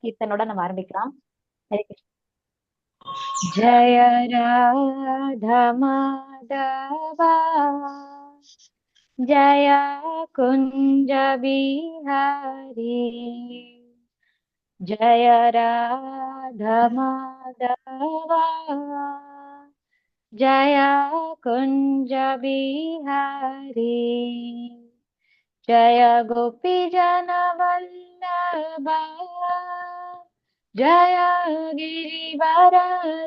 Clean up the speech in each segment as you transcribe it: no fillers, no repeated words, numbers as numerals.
கீர்த்தனோட நம்ம ஆரம்பிக்கலாம். ஹரே கிருஷ்ணா. ஜய ராதா மாதவா ஜய குஞ்ச பிஹாரி ஜய ராதா மாதவா जय कुंज बिहारी जय गोपी जन वल्लभा जय गिरिवरधारी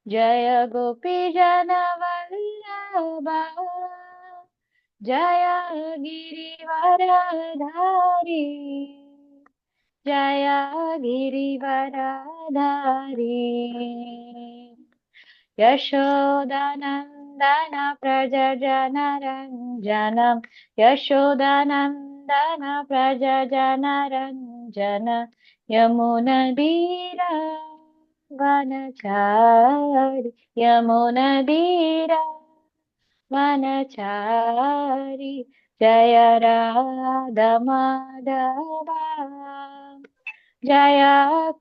जय गोपी जन वल्लभा जय गिरिवरधारी जय गिरिवरधारी यशोदानन्दन प्रजनरञ्जनं यशोदानन्दन प्रजनरञ्जन यमुनदीरा वनचारि यमुनदीरा वनचारि जय राधा माधवा जय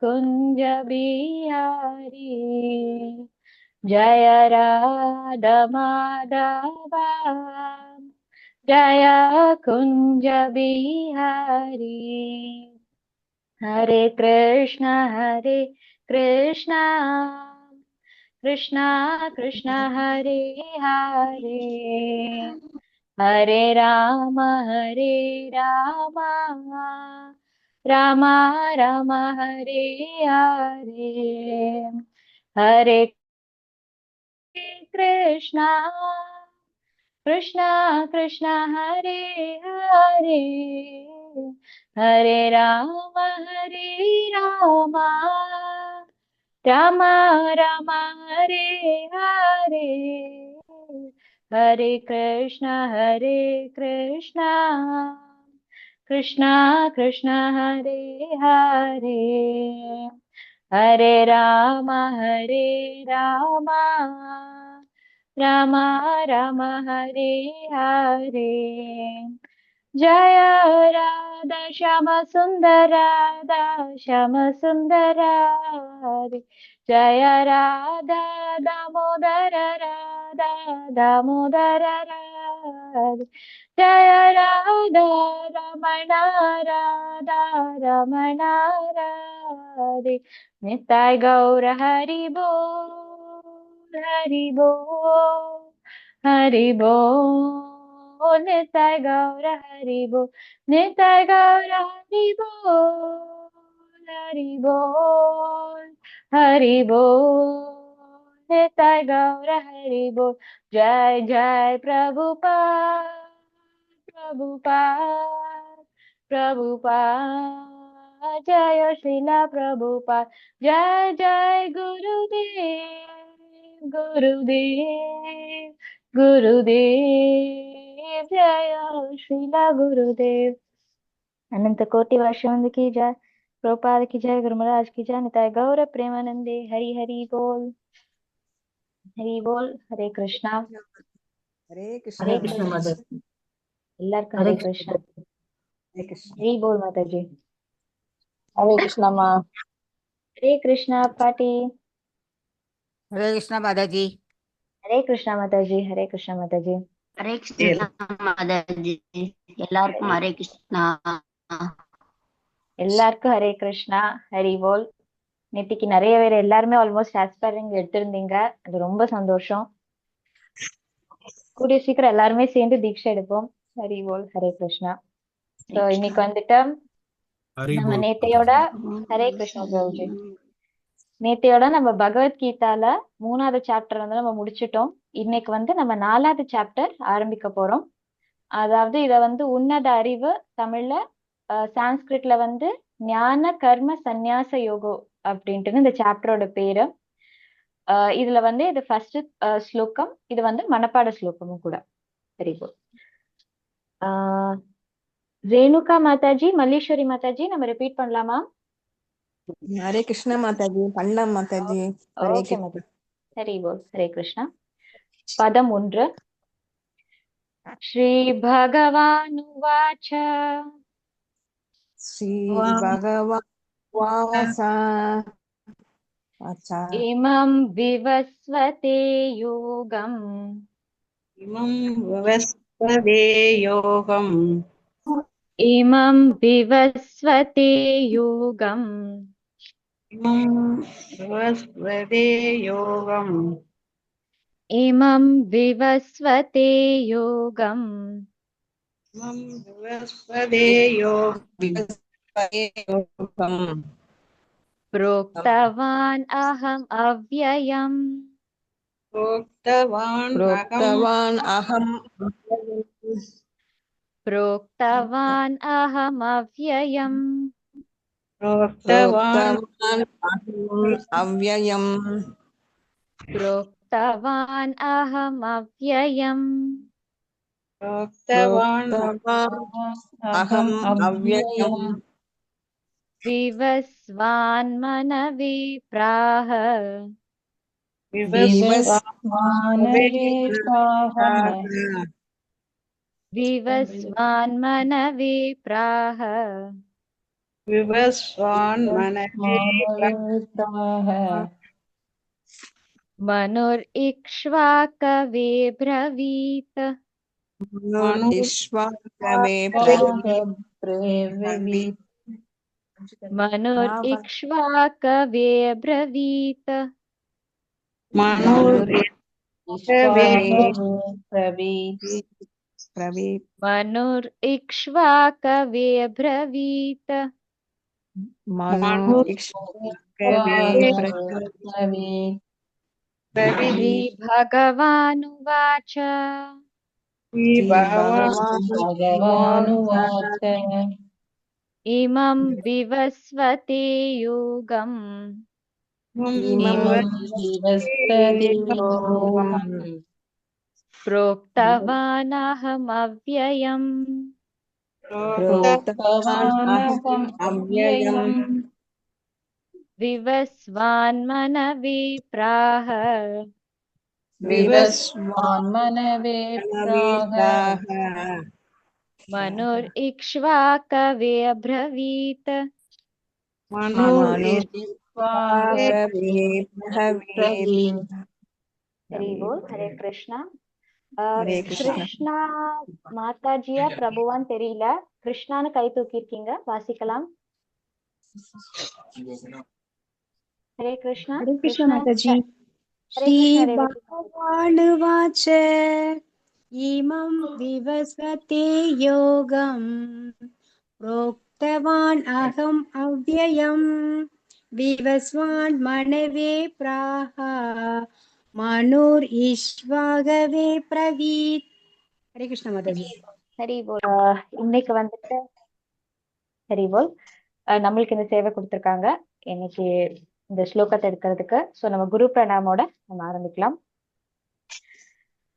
कुंज बिहारी जय राधा माधवा जय कुंज बिहारी हरे कृष्ण कृष्ण कृष्ण हरे हरे हरे राम राम राम हरे हरे हरे कृष्णा कृष्णा कृष्णा हरे हरे हरे राम राम राम हरे हरे हरे कृष्णा कृष्णा कृष्णा हरे हरे हरे राम राम राम हरे हरे जय राधा श्याम सुंदर राधा श्याम सुंदर हरे जय राधा दामोदर राधा दामोदर राधे जय राधा रमण राधा रमण राधे निताय गौर हरि बोल हरि बोल हरि बोल निताय गौर हरि बोल निताय गौर हरि बोल हरि बोल हरि बोल निताय गौर हरि बोल जय जय प्रभुपाद प्रभुपाद प्रभुपाद जय श्रीला प्रभुपाद जय जय गुरुदेव गुरुदेव गुरुदेव जय श्रीला गुरुदेव अनंत कोटि वर्षों की जय प्रभुपाद की जय गुरु महाराज की जय निताय गौर प्रेमानंदे हरि हरि बोल हरे कृष्णा हरे कृष्ण हरे कृष्ण कृष्ण माता எல்லாருக்கும் हरे हरे कृष्ण कृष्णा हरे कृष्ण हरि बोल माताजी हरे कृष्ण माँ हरे कृष्णा पाटी हरे कृष्ण माताजी हरे कृष्णा माताजी हरे कृष्णा माताजी हरे कृष्णा माताजी எல்லாருக்கும் ஹரே கிருஷ்ணா எல்லாருக்கும் ஹரே கிருஷ்ணா ஹரி போல் நேத்திக்கு நிறைய பேர் எல்லாருமே ஆல்மோஸ்ட் ஆஸ்பைரிங் எடுத்திருந்தீங்க அது ரொம்ப சந்தோஷம் கூடிய சீக்கிரம் எல்லாருமே சேர்ந்து தீட்சை எடுப்போம் ஹரி போல் ஹரே கிருஷ்ணா சோ இன்னைக்கு வந்துட்டு நம்ம நேத்தையோட ஹரே கிருஷ்ணா பிரபுஜி நேத்தையோட நம்ம பகவத்கீதால 3வது சாப்டர் வந்து நம்ம முடிச்சிட்டோம் இன்னைக்கு வந்து நம்ம 4வது சாப்டர் ஆரம்பிக்க போறோம் அதாவது இத வந்து உன்னத அறிவு தமிழ்ல சான்ஸ்கிரிட்ல வந்து ஞான கர்ம சந்நியாச யோகோ அப்படின்ட்டு இந்த சாப்டரோட பேரு இதுல வந்து இது ஃபர்ஸ்ட் ஸ்லோகம் இது வந்து மனப்பாட ஸ்லோகமும் கூட வெரி குட் ரேணுகா மாதாஜி மல்லீஸ்வரி மாதாஜி நம்ம ரிப்பீட் பண்ணலாமா हरे कृष्ण माताजी प्रणाम माताजी हरे ஓகே कृष्ण மாதாஜி ஹரி போல் ஹரே கிருஷ்ணா பதம் 1 ஸ்ரீ பகவானுவாச்ச श्री भगवानुवाच इमं विवस्वते योगम् इमं विवस्वते योगम् इमं विवस्वते योगम् इमं विवस्वते योगम् इमं विवस्वते योगम् इमं विवस्वते योगम् प्रोक्तवान् अहम् अव्ययम् प्रोक्तवान् अहम् प्रोक्तवान् अहमव्ययम् प्रोक्तवान् अव्ययम् प्रोक्तवान् अहमव्ययम् प्रोक्तवान् अहम् अव्ययम् विवस्वान्मनवे प्राह विवस्वान्मनवे प्राह विवस्वान् मनवे मनुरिक्ष्वाकवे ब्रवीत मनुष्वाकवे मनुरिक्ष्वाकवे ब्रवीत मनुरिक्ष्वाकवे ब्रवीत श्रीभगवानुवाच इमं विवस्वते योगम् प्रोक्तवानहमव्ययम् विवस्वान्मनवे प्राह मनुरिक्ष्वाकवे अब्रवीत हरि बोल हरे कृष्णा கிருஷ்ணா மாதாஜியா பிரபுவான்னு தெரியல. கிருஷ்ணான்னு கை தூக்கி இருக்கீங்க, வாசிக்கலாம். ஹரே கிருஷ்ணா. हरे कृष्ण माताजी। हरे कृष्णा रेवती। श्रीभगवानुवाच इमं विवस्वते योगम् प्रोक्तवान् अहम् अव्ययम् विवस्वान् मनवे प्राह मनुर्ईश्वगवे प्रवीत्। हरे कृष्ण माताजी। ஹரி போல். இன்னைக்கு வந்துட்டு ஹரி போல் நம்மளுக்கு இந்த சேவை கொடுத்திருக்காங்க இன்னைக்கு இந்த ஸ்லோகத்தை எடுக்கிறதுக்கு. சோ நம்ம குரு பிரணாமோட நம்ம ஆரம்பிக்கலாம்.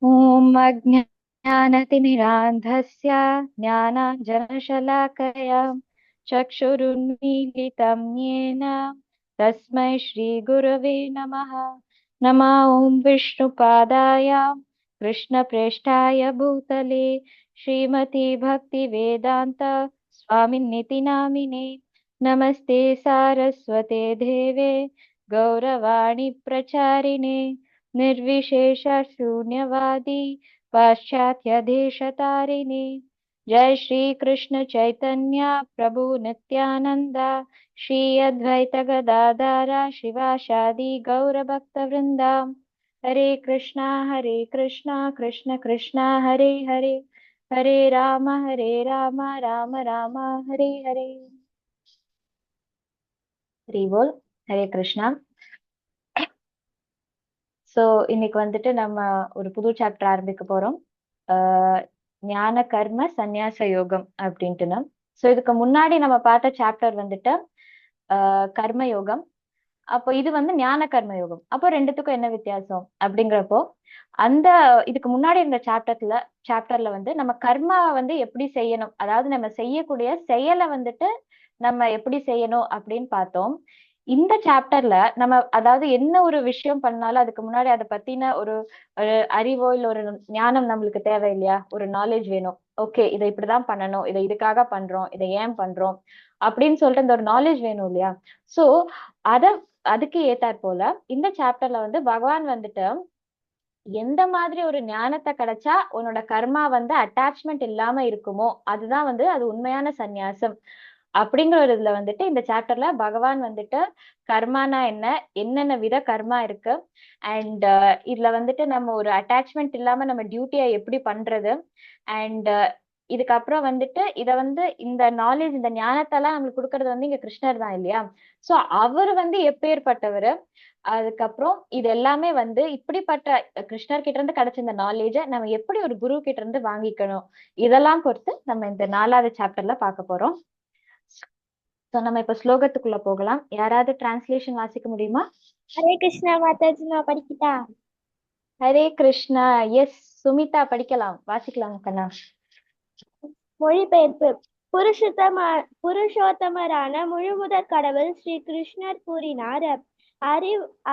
ஓம் அஜ்ஞானதிமிராந்தஸ்ய ஞானாஞ்சனசலாக்கயா சக்ஷுருன்मीलितं येन तस्मै श्रीगुरवे नमः। नमः ॐ विष्णुपादाय कृष्णप्रेष्ठाय भूतले श्रीमती भक्तिवेदान्त स्वामिन्निति नामिने। नमस्ते सारस्वते देवे गौरवाणी प्रचारिणे निर्विशेष शून्यवादी पाश्चात्य देशतारिणे। जय श्री कृष्ण चैतन्य प्रभु नित्यानंद श्री अद्वैत गदाधर शिवासादि गौर भक्त वृंदा। हरे कृष्णा कृष्ण कृष्णा हरे हरे हरे राम राम राम हरे हरे। हरि बोल हरे कृष्णा। ஸோ இன்னைக்கு வந்துட்டு நம்ம ஒரு புது சாப்டர் ஆரம்பிக்க போறோம், ஞான கர்ம சந்நியாச யோகம் அப்படின்ட்டுன்னு. ஸோ இதுக்கு முன்னாடி நம்ம பார்த்த சாப்டர் வந்துட்டு கர்ம யோகம். அப்போ இது வந்து ஞான கர்ம யோகம். அப்போ ரெண்டுத்துக்கும் என்ன வித்தியாசம் அப்படிங்கிறப்போ, அந்த இதுக்கு முன்னாடி இருந்த சாப்டர்ல வந்து நம்ம கர்மா வந்து எப்படி செய்யணும், அதாவது நம்ம செய்யக்கூடிய செயலை வந்துட்டு நம்ம எப்படி செய்யணும் அப்படின்னு பார்த்தோம். இந்த சாப்டர்ல நம்ம அதாவது என்ன ஒரு விஷயம் பண்ணாலும் அதுக்கு முன்னாடி அதை பத்தின ஒரு ஒரு அறிவோ இல்ல ஒரு ஞானம் நம்மளுக்கு தேவை இல்லையா, ஒரு நாலேஜ் வேணும். ஓகே, இதை இப்படிதான் பண்ணணும், இதை இதுக்காக பண்றோம், இதை ஏன் பண்றோம் அப்படின்னு சொல்லிட்டு இந்த ஒரு நாலேஜ் வேணும் இல்லையா. சோ அத அதுக்கு ஏத்தாற் போல இந்த சாப்டர்ல வந்து பகவான் வந்துட்டு எந்த மாதிரி ஒரு ஞானத்தை கிடைச்சா உன்னோட கர்மா வந்து அட்டாச்மெண்ட் இல்லாம இருக்குமோ அதுதான் வந்து அது உண்மையான சந்நியாசம் அப்படிங்கிற ஒரு இதுல வந்துட்டு இந்த சாப்டர்ல பகவான் வந்துட்டு கர்மானா என்ன, என்னென்ன வித கர்மா இருக்கு, அண்ட் இதுல வந்துட்டு நம்ம ஒரு அட்டாச்மெண்ட் இல்லாம நம்ம டியூட்டியை எப்படி பண்றது, அண்ட் இதுக்கப்புறம் வந்துட்டு இத வந்து இந்த நாலேஜ் இந்த ஞானத்தெல்லாம் நம்மளுக்கு கொடுக்கறது வந்து இங்க கிருஷ்ணர் தான் இல்லையா. சோ அவர் வந்து எப்பேற்பட்டவர், அதுக்கப்புறம் இது எல்லாமே வந்து இப்படிப்பட்ட கிருஷ்ணர் கிட்ட இருந்து கிடைச்ச இந்த நாலேஜ நம்ம எப்படி ஒரு குரு கிட்ட இருந்து வாங்கிக்கணும், இதெல்லாம் பொறுத்து நம்ம இந்த 4வது சாப்டர்ல பார்க்க போறோம். சோ நம்ம இப்ப ஸ்லோகத்துக்குள்ள போகலாம். யாராவது டிரான்ஸ்லேஷன் வாசிக்க முடியுமா? ஹரே கிருஷ்ணா மாதாஜி, நான் படிக்கிட்டா? ஹரே கிருஷ்ணா. எஸ், சுமிதா படிக்கலாம், வாசிக்கலாம் கண்ணா. மொழிபெயர்ப்பு. புருஷோத்தமரான முழுமுதற் கடவுள் ஸ்ரீ கிருஷ்ணர் கூறினார்,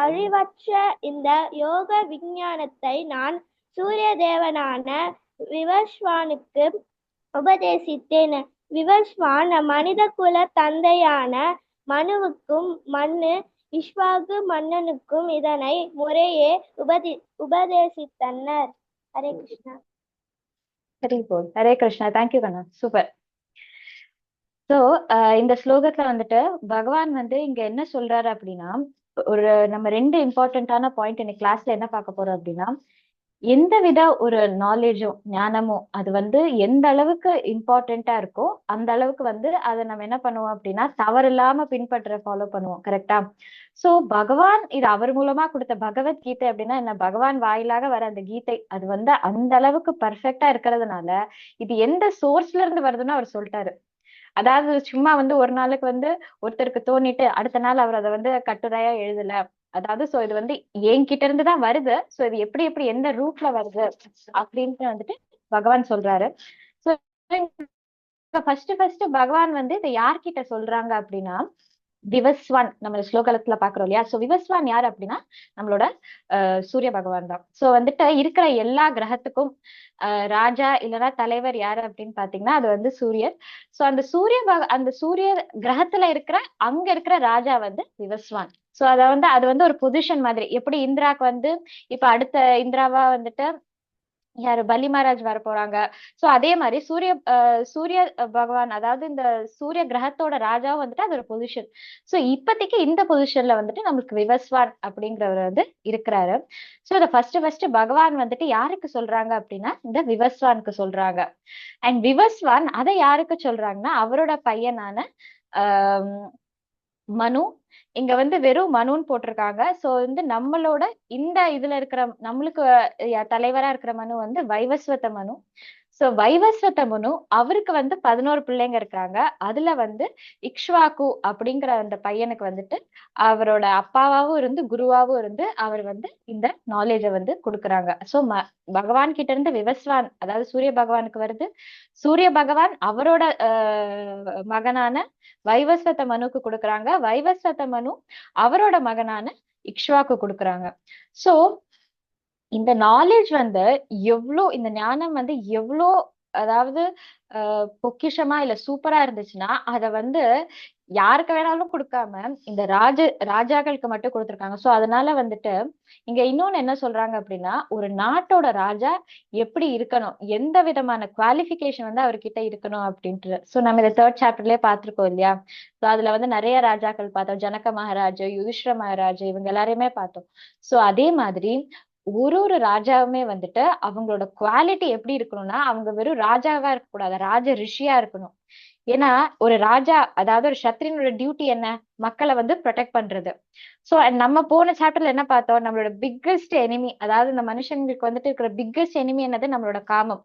அழிவற்ற இந்த யோக விஞ்ஞானத்தை நான் சூரிய தேவனான விவஸ்வானுக்கு உபதேசித்தேன். விவஸ்வான் மனித குல தந்தையான மனுவுக்கும் மண்ணு இஷ்வாகு மன்னனுக்கும் இதனை முறையே உபதேசித்தனர். ஹரே கிருஷ்ணா. சரி போல். ஹரே கிருஷ்ணா. தேங்க்யூ கண்ணா, சூப்பர். சோ இந்த ஸ்லோகத்துல வந்துட்டு பகவான் வந்து இங்க என்ன சொல்றாரு அப்படின்னா, ஒரு நம்ம 2 இம்பார்ட்டன்டான பாயிண்ட் இன்னைக்கு கிளாஸ்ல என்ன பார்க்க போறோம் அப்படின்னா, எந்த வித ஒரு நாலேஜும் ஞானமும் அது வந்து எந்த அளவுக்கு இம்பார்ட்டண்டா இருக்கோ அந்த அளவுக்கு வந்து அதை நம்ம என்ன பண்ணுவோம் அப்படின்னா தவறில்லாம பின்பற்ற ஃபாலோ பண்ணுவோம். கரெக்டா? சோ பகவான் இது அவர் மூலமா கொடுத்த பகவத்கீதை அப்படின்னா என்ன, பகவான் வாயிலாக வர அந்த கீதை அது வந்து அந்த அளவுக்கு பர்ஃபெக்டா இருக்கிறதுனால இது எந்த சோர்ஸ்ல இருந்து வருதுன்னு அவர் சொல்லிட்டாரு. அதாவது சும்மா வந்து ஒரு நாளுக்கு வந்து ஒருத்தருக்கு தோணிட்டு அடுத்த நாள் அவர் அதை வந்து கட்டுரையா எழுதல. அதாவது சோ இது வந்து என்கிட்ட இருந்து தான் வருது. சோ இது எப்படி எப்படி எந்த ரூட்ல வருது அப்படின்ட்டு வந்துட்டு பகவான் சொல்றாரு. சோ ஃபர்ஸ்ட் பகவான் வந்து இதை யார்கிட்ட சொல்றாங்க அப்படின்னா விவஸ்வான், நம்ம ஸ்லோகத்துல பாக்குறோம் இல்லையா. சோ விவஸ்வான் யார் அப்படின்னா நம்மளோட சூரிய பகவான் தான். சோ வந்துட்டு இருக்கிற எல்லா கிரகத்துக்கும் ராஜா இல்லைன்னா தலைவர் யாரு அப்படின்னு பாத்தீங்கன்னா அது வந்து சூரியர். சோ அந்த சூரிய கிரகத்துல இருக்கிற அங்க இருக்கிற ராஜா வந்து விவஸ்வான். சோ அது வந்து ஒரு பொசிஷன் மாதிரி. எப்படி இந்திராக்கு வந்து இப்ப அடுத்த இந்திராவா வந்துட்டு யாரு பலி மகாராஜ் வர போறாங்க. சோ அதே மாதிரி சூரிய பகவான் அதாவது இந்த சூரிய கிரகத்தோட ராஜாவும் வந்துட்டு அது ஒரு பொசிஷன். சோ இப்போதைக்கு இந்த பொசிஷன்ல வந்துட்டு நம்மளுக்கு விவஸ்வான் அப்படிங்கிறவர் வந்து இருக்கிறாரு. சோ இத ஃபர்ஸ்ட் பகவான் வந்துட்டு யாருக்கு சொல்றாங்க அப்படின்னா இந்த விவஸ்வானுக்கு சொல்றாங்க. அண்ட் விவஸ்வான் அதை யாருக்கு சொல்றாங்கன்னா அவரோட பையனான ஆஹ் மனு. இங்க வந்து வெறும் மனுன்னு போட்டிருக்காங்க. சோ வந்து நம்மளோட இந்த இதுல இருக்கிற நம்மளுக்கு தலைவரா இருக்கிற மனு வந்து வைவஸ்வத மனு. சோ வைவஸ்வத மனு அவருக்கு வந்து 11 பிள்ளைங்க இருக்கிறாங்க. அதுல வந்து இக்ஷ்வாக்கு அப்படிங்கிற அந்த பையனுக்கு வந்துட்டு அவரோட அப்பாவாவும் இருந்து குருவாவும் இருந்து அவர் வந்து இந்த நாலேஜ வந்து கொடுக்குறாங்க. சோ பகவான் கிட்ட இருந்து விவஸ்வான் அதாவது சூரிய பகவானுக்கு வருது. சூரிய பகவான் அவரோட மகனான வைவஸ்வத மனுக்கு கொடுக்குறாங்க. வைவஸ்வத மனு அவரோட மகனான இக்ஷ்வாக்கு கொடுக்குறாங்க. சோ இந்த நாலேஜ் வந்து இந்த ஞானம் வந்து எவ்வளோ அதாவது பொக்கிஷமா இல்ல சூப்பரா இருந்துச்சுன்னா அத வந்து யாருக்கு வேணாலும் கொடுக்காம இந்த ராஜாக்களுக்கு மட்டும் கொடுத்துருக்காங்க. சோ அதனால வந்துட்டு இங்க இன்னொன்னு என்ன சொல்றாங்க அப்படின்னா ஒரு நாட்டோட ராஜா எப்படி இருக்கணும், எந்த விதமான குவாலிபிகேஷன் வந்து அவர்கிட்ட இருக்கணும் அப்படின்ட்டு. சோ நம்ம இந்த 3rd சாப்டர்லயே பார்த்திருக்கோம் இல்லையா. சோ அதுல வந்து நிறைய ராஜாக்கள் பார்த்தோம். ஜனக மகாராஜா, யுதிஷ்டர மகாராஜா, இவங்க எல்லாரையுமே பார்த்தோம். சோ அதே மாதிரி ஒரு ராஜாவுமே வந்துட்டு அவங்களோட குவாலிட்டி எப்படி இருக்கணும்னா அவங்க வெறும் ராஜாவா இருக்கக்கூடாது, ராஜ ரிஷியா இருக்கணும். ஏன்னா ஒரு ராஜா அதாவது ஒரு சத்திரியனோட டியூட்டி என்ன, மக்களை வந்து ப்ரொடெக்ட் பண்றது. சோ நம்ம போன சாப்டர்ல என்ன பார்த்தோம், நம்மளோட பிக்கஸ்ட் எனிமி அதாவது இந்த மனுஷங்களுக்கு வந்துட்டு இருக்கிற பிக்கஸ்ட் எனிமி என்னது நம்மளோட காமம்.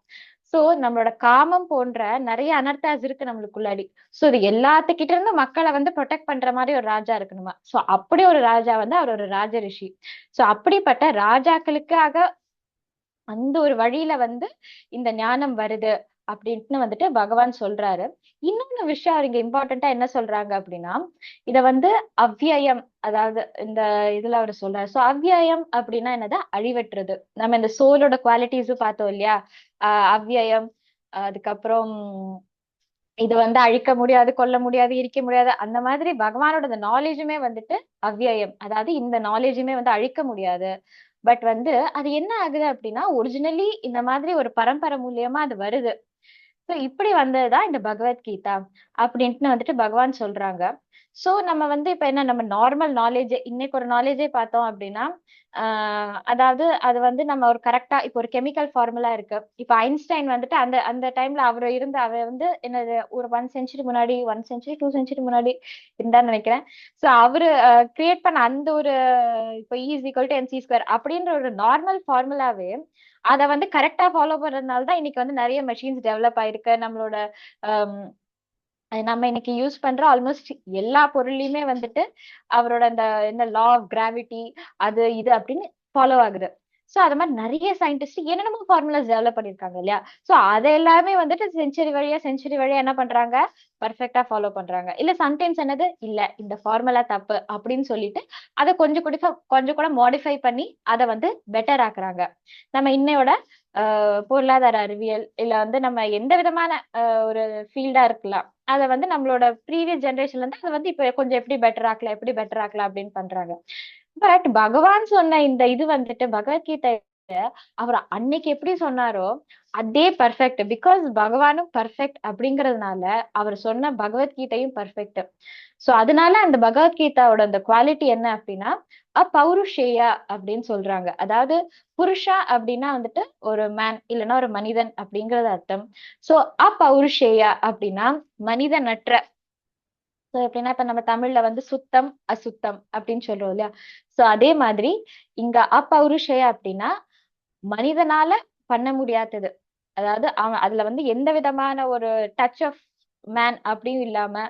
சோ நம்மளோட காமம் போன்ற நிறைய அனர்த்தாஸ் இருக்கு நம்மளுக்குள்ளாடி. சோ இது எல்லாத்துக்கிட்ட இருந்து மக்களை வந்து ப்ரொடெக்ட் பண்ற மாதிரி ஒரு ராஜா இருக்கணுமா. சோ அப்படி ஒரு ராஜா வந்து அவர் ஒரு ராஜ ரிஷி. சோ அப்படிப்பட்ட ராஜாக்களுக்காக அந்த ஒரு வழியில வந்து இந்த ஞானம் வருது அப்படின்ட்டு வந்துட்டு பகவான் சொல்றாரு. இன்னொன்னு விஷயம் அவர் இங்க இம்பார்ட்டண்டா என்ன சொல்றாங்க அப்படின்னா, இத வந்து அவ்வியம், அதாவது இந்த இதுல அவர் சொல்றாரு. சோ அவ்வியம் அப்படின்னா என்னது, அழிவற்றது. நம்ம இந்த சோலோட குவாலிட்டிஸும் பார்த்தோம் இல்லையா, அவ்வியம், அதுக்கப்புறம் இது வந்து அழிக்க முடியாது, கொல்ல முடியாது, எரிக்க முடியாது, அந்த மாதிரி பகவானோட இந்த நாலேஜுமே வந்துட்டு அவ்வியம், அதாவது இந்த நாலேஜுமே வந்து அழிக்க முடியாது. பட் வந்து அது என்ன ஆகுது அப்படின்னா, ஒரிஜினலி இந்த மாதிரி ஒரு பரம்பரை மூலியமா அது வருது. சோ இப்படி வந்ததுதான் இந்த பகவத்கீதா அப்படின்ட்டு வந்துட்டு பகவான் சொல்றாங்க. சோ நம்ம வந்து இப்ப என்ன, நம்ம நார்மல் நாலேஜ், இன்னைக்கு ஒரு நாலேஜே பார்த்தோம் அப்படின்னா, அதாவது அது வந்து நம்ம ஒரு கரெக்டா, இப்போ ஒரு கெமிக்கல் ஃபார்முலா இருக்கு. இப்ப ஐன்ஸ்டைன் வந்துட்டு அந்த அந்த டைம்ல அவர் வந்து என்னது, ஒரு 1 செஞ்சுரி முன்னாடி, 1 செஞ்சுரி 2 செஞ்சுரி முன்னாடி இருந்தான்னு நினைக்கிறேன். சோ அவரு கிரியேட் பண்ண அந்த ஒரு, இப்போ E=mc² அப்படின்ற ஒரு நார்மல் ஃபார்முலாவே அத வந்து கரெக்டா ஃபாலோ பண்றதுனால தான் இன்னைக்கு வந்து நிறைய மெஷின்ஸ் டெவலப் ஆயிருக்கு. நம்மளோட நம்ம இன்னைக்கு யூஸ் பண்ற ஆல்மோஸ்ட் எல்லா பொருள்லயுமே வந்துட்டு அவரோட அந்த என்ன லா ஆஃப் கிராவிட்டி, அது இது அப்படின்னு ஃபாலோ ஆகுது. சோ அது மாதிரி நிறைய சயின்டிஸ்ட் என்னென்னமோ ஃபார்முலாஸ் டெவலப் பண்ணிருக்காங்க இல்லையா. சோ அதை எல்லாமே வந்துட்டு செஞ்சுரி வழியா என்ன பண்றாங்க, பர்ஃபெக்டா ஃபாலோ பண்றாங்க. இல்ல சம்டைம்ஸ் என்னது, இல்ல இந்த ஃபார்முலா தப்பு அப்படின்னு சொல்லிட்டு அதை கொஞ்சம் கூட மாடிஃபை பண்ணி அதை வந்து பெட்டர் ஆக்குறாங்க. நம்ம இன்னையோட பொருளாதார அறிவியல், இல்ல வந்து நம்ம எந்த விதமான ஒரு ஃபீல்டா இருக்கலாம், அத வந்து நம்மளோட ப்ரீவியஸ் ஜெனரேஷன்ல இருந்து அதை வந்து இப்ப கொஞ்சம் எப்படி பெட்டர் ஆக்கலாம் அப்படின்னு பண்றாங்க. பட் பகவான் சொன்ன இந்த இது வந்துட்டு பகவத்கீதை, அவர் அன்னைக்கு எப்படி சொன்னாரோ அதே பர்ஃபெக்ட். பிகாஸ் பகவானும் பர்ஃபெக்ட் அப்படிங்கறதுனால அவர் சொன்ன பகவத்கீதையும் பர்ஃபெக்ட். சோ அதனால அந்த பகவத்கீதாவோட அந்த குவாலிட்டி என்ன அப்படின்னா, பௌருஷேயா அப்படின்னு சொல்றாங்க. அதாவது புருஷா அப்படின்னா வந்துட்டு ஒரு மேன், இல்லைன்னா ஒரு மனிதன் அப்படிங்கறது அர்த்தம். சோ பௌருஷேயா அப்படின்னா மனிதனற்ற. சோ எப்படின்னா, இப்ப நம்ம தமிழ்ல வந்து சுத்தம் அசுத்தம் அப்படின்னு சொல்றோம் இல்லையா. சோ அதே மாதிரி இங்க அப்பௌருஷேயா அப்படின்னா மனிதனால பண்ண முடியாதது. அதாவது அவன் அதுல வந்து எந்த விதமான ஒரு டச் ஆஃப் மேன் அப்படியும் இல்லாம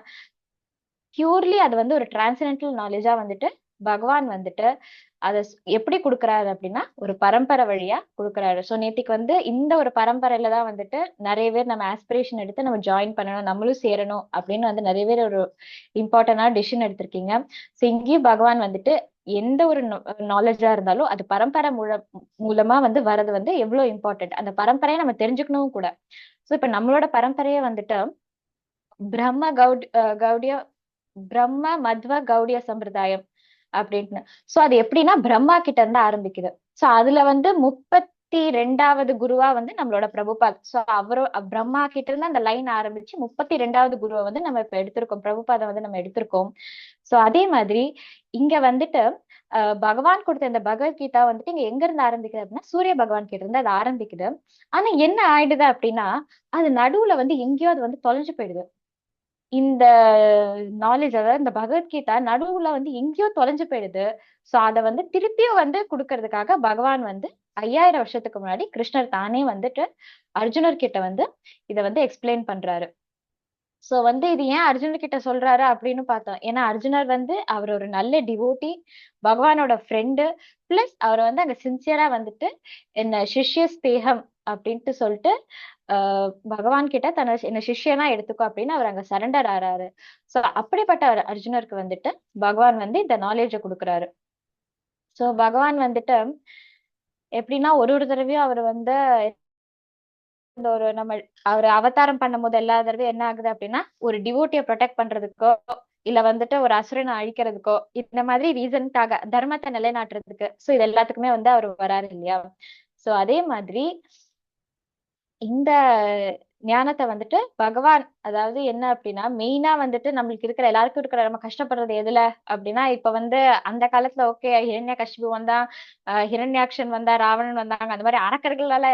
பியூர்லி அது வந்து ஒரு டிரான்சென்டல் நாலேஜா வந்துட்டு பகவான் வந்துட்டு அதை எப்படி கொடுக்குறாரு அப்படின்னா, ஒரு பரம்பரை வழியா கொடுக்குறாரு. சோ நேத்திக்கு வந்து இந்த ஒரு பரம்பரையில தான் வந்துட்டு நிறைய பேர் நம்ம ஆஸ்பிரேஷன் எடுத்து நம்ம ஜாயின் பண்ணணும், நம்மளும் சேரணும் அப்படின்னு வந்து நிறைய பேர் ஒரு இம்பார்ட்டன்டான டிசிஷன் எடுத்திருக்கீங்க. சோ இங்கேயும் பகவான் வந்துட்டு எந்த ஒரு நாலேஜா இருந்தாலும் அது பரம்பரை மூலமா வந்து வர்றது வந்து எவ்வளவு இம்பார்ட்டன்ட், அந்த பரம்பரையை நம்ம தெரிஞ்சுக்கணும் கூட. சோ இப்ப நம்மளோட பரம்பரையே வந்துட்டு பிரம்ம கௌடிய பிரம்ம மத்வ கௌடிய சம்பிரதாயம் அப்படின்ட்டு. சோ அது எப்படின்னா பிரம்மா கிட்ட இருந்து ஆரம்பிக்குது. சோ அதுல வந்து 32வது குருவா வந்து நம்மளோட பிரபுபாத். சோ பிரம்மா கிட்ட இருந்து அந்த லைன் ஆரம்பிச்சு 32வது குருவை வந்து நம்ம இப்ப எடுத்திருக்கோம், பிரபுபாதை வந்து நம்ம எடுத்திருக்கோம். சோ அதே மாதிரி இங்க வந்துட்டு பகவான் கொடுத்த இந்த பகவத்கீதா வந்துட்டு இங்க எங்க இருந்து ஆரம்பிக்குது அப்படின்னா, சூரிய பகவான் கிட்ட இருந்து அது ஆரம்பிக்குது. ஆனா என்ன ஆயிடுது அப்படின்னா, அது நடுவுல வந்து எங்கேயோ அது வந்து தொலைஞ்சு போயிடுது. இந்த நாலேஜ், அதாவது இந்த பகவத்கீதா நடுவுல வந்து எங்கேயோ தொலைஞ்சு போயிடுது. சோ அத வந்து திருப்பியும் வந்து கொடுக்கறதுக்காக பகவான் வந்து 5000 வருஷத்துக்கு முன்னாடி கிருஷ்ணர் தானே வந்துட்டு அர்ஜுனர் கிட்ட வந்து இத வந்து எக்ஸ்பிளைன் பண்றாரு. சோ வந்து இது ஏன் அர்ஜுனர் கிட்ட சொல்றாரு அப்படின்னு பார்த்தோம். ஏன்னா அர்ஜுனர் வந்து அவர் ஒரு நல்ல டிவோட்டி, பகவானோட ஃப்ரெண்டு, பிளஸ் அவர் வந்து அங்க சின்சியரா வந்துட்டு என்ன சிஷ்ய ஸ்தேகம் அப்படின்ட்டு சொல்லிட்டு பகவான் கிட்ட என்ன சிஷ்யனா எடுத்துக்கோ அப்படின்னு அவர் அங்க சரண்டர் ஆறாரு. சோ அப்படிப்பட்ட அர்ஜுனருக்கு வந்துட்டு பகவான் வந்து இந்த நாலேஜ கொடுக்குறாரு. சோ பகவான் வந்துட்டு எப்படின்னா ஒரு தடவையும் அவர் வந்து இந்த ஒரு நம்ம அவர் அவதாரம் பண்ணும் போது எல்லா தடவையும் என்ன ஆகுது அப்படின்னா, ஒரு டிவோட்டியை ப்ரொடெக்ட் பண்றதுக்கோ, இல்ல வந்துட்டு ஒரு அசுரனை அழிக்கிறதுக்கோ, இந்த மாதிரி ரீசனுக்காக தர்மத்தை நிலைநாட்டுறதுக்கு, சோ இது எல்லாத்துக்குமே வந்து அவர் வராரு இல்லையா. சோ அதே மாதிரி இந்த ஞானத்தை வந்துட்டு பகவான், அதாவது என்ன அப்படின்னா மெயினா வந்துட்டு நம்மளுக்கு இருக்கிற எல்லாருக்கும் இருக்கிற நம்ம கஷ்டப்படுறது எதுல அப்படின்னா, இப்ப வந்து அந்த காலத்துல ஓகே ஹிரண்யகசிபு வந்தா, ஹிரண்யாக்ஷன் வந்தா, ராவணன் வந்தாங்க, அந்த மாதிரி அரக்கர்களால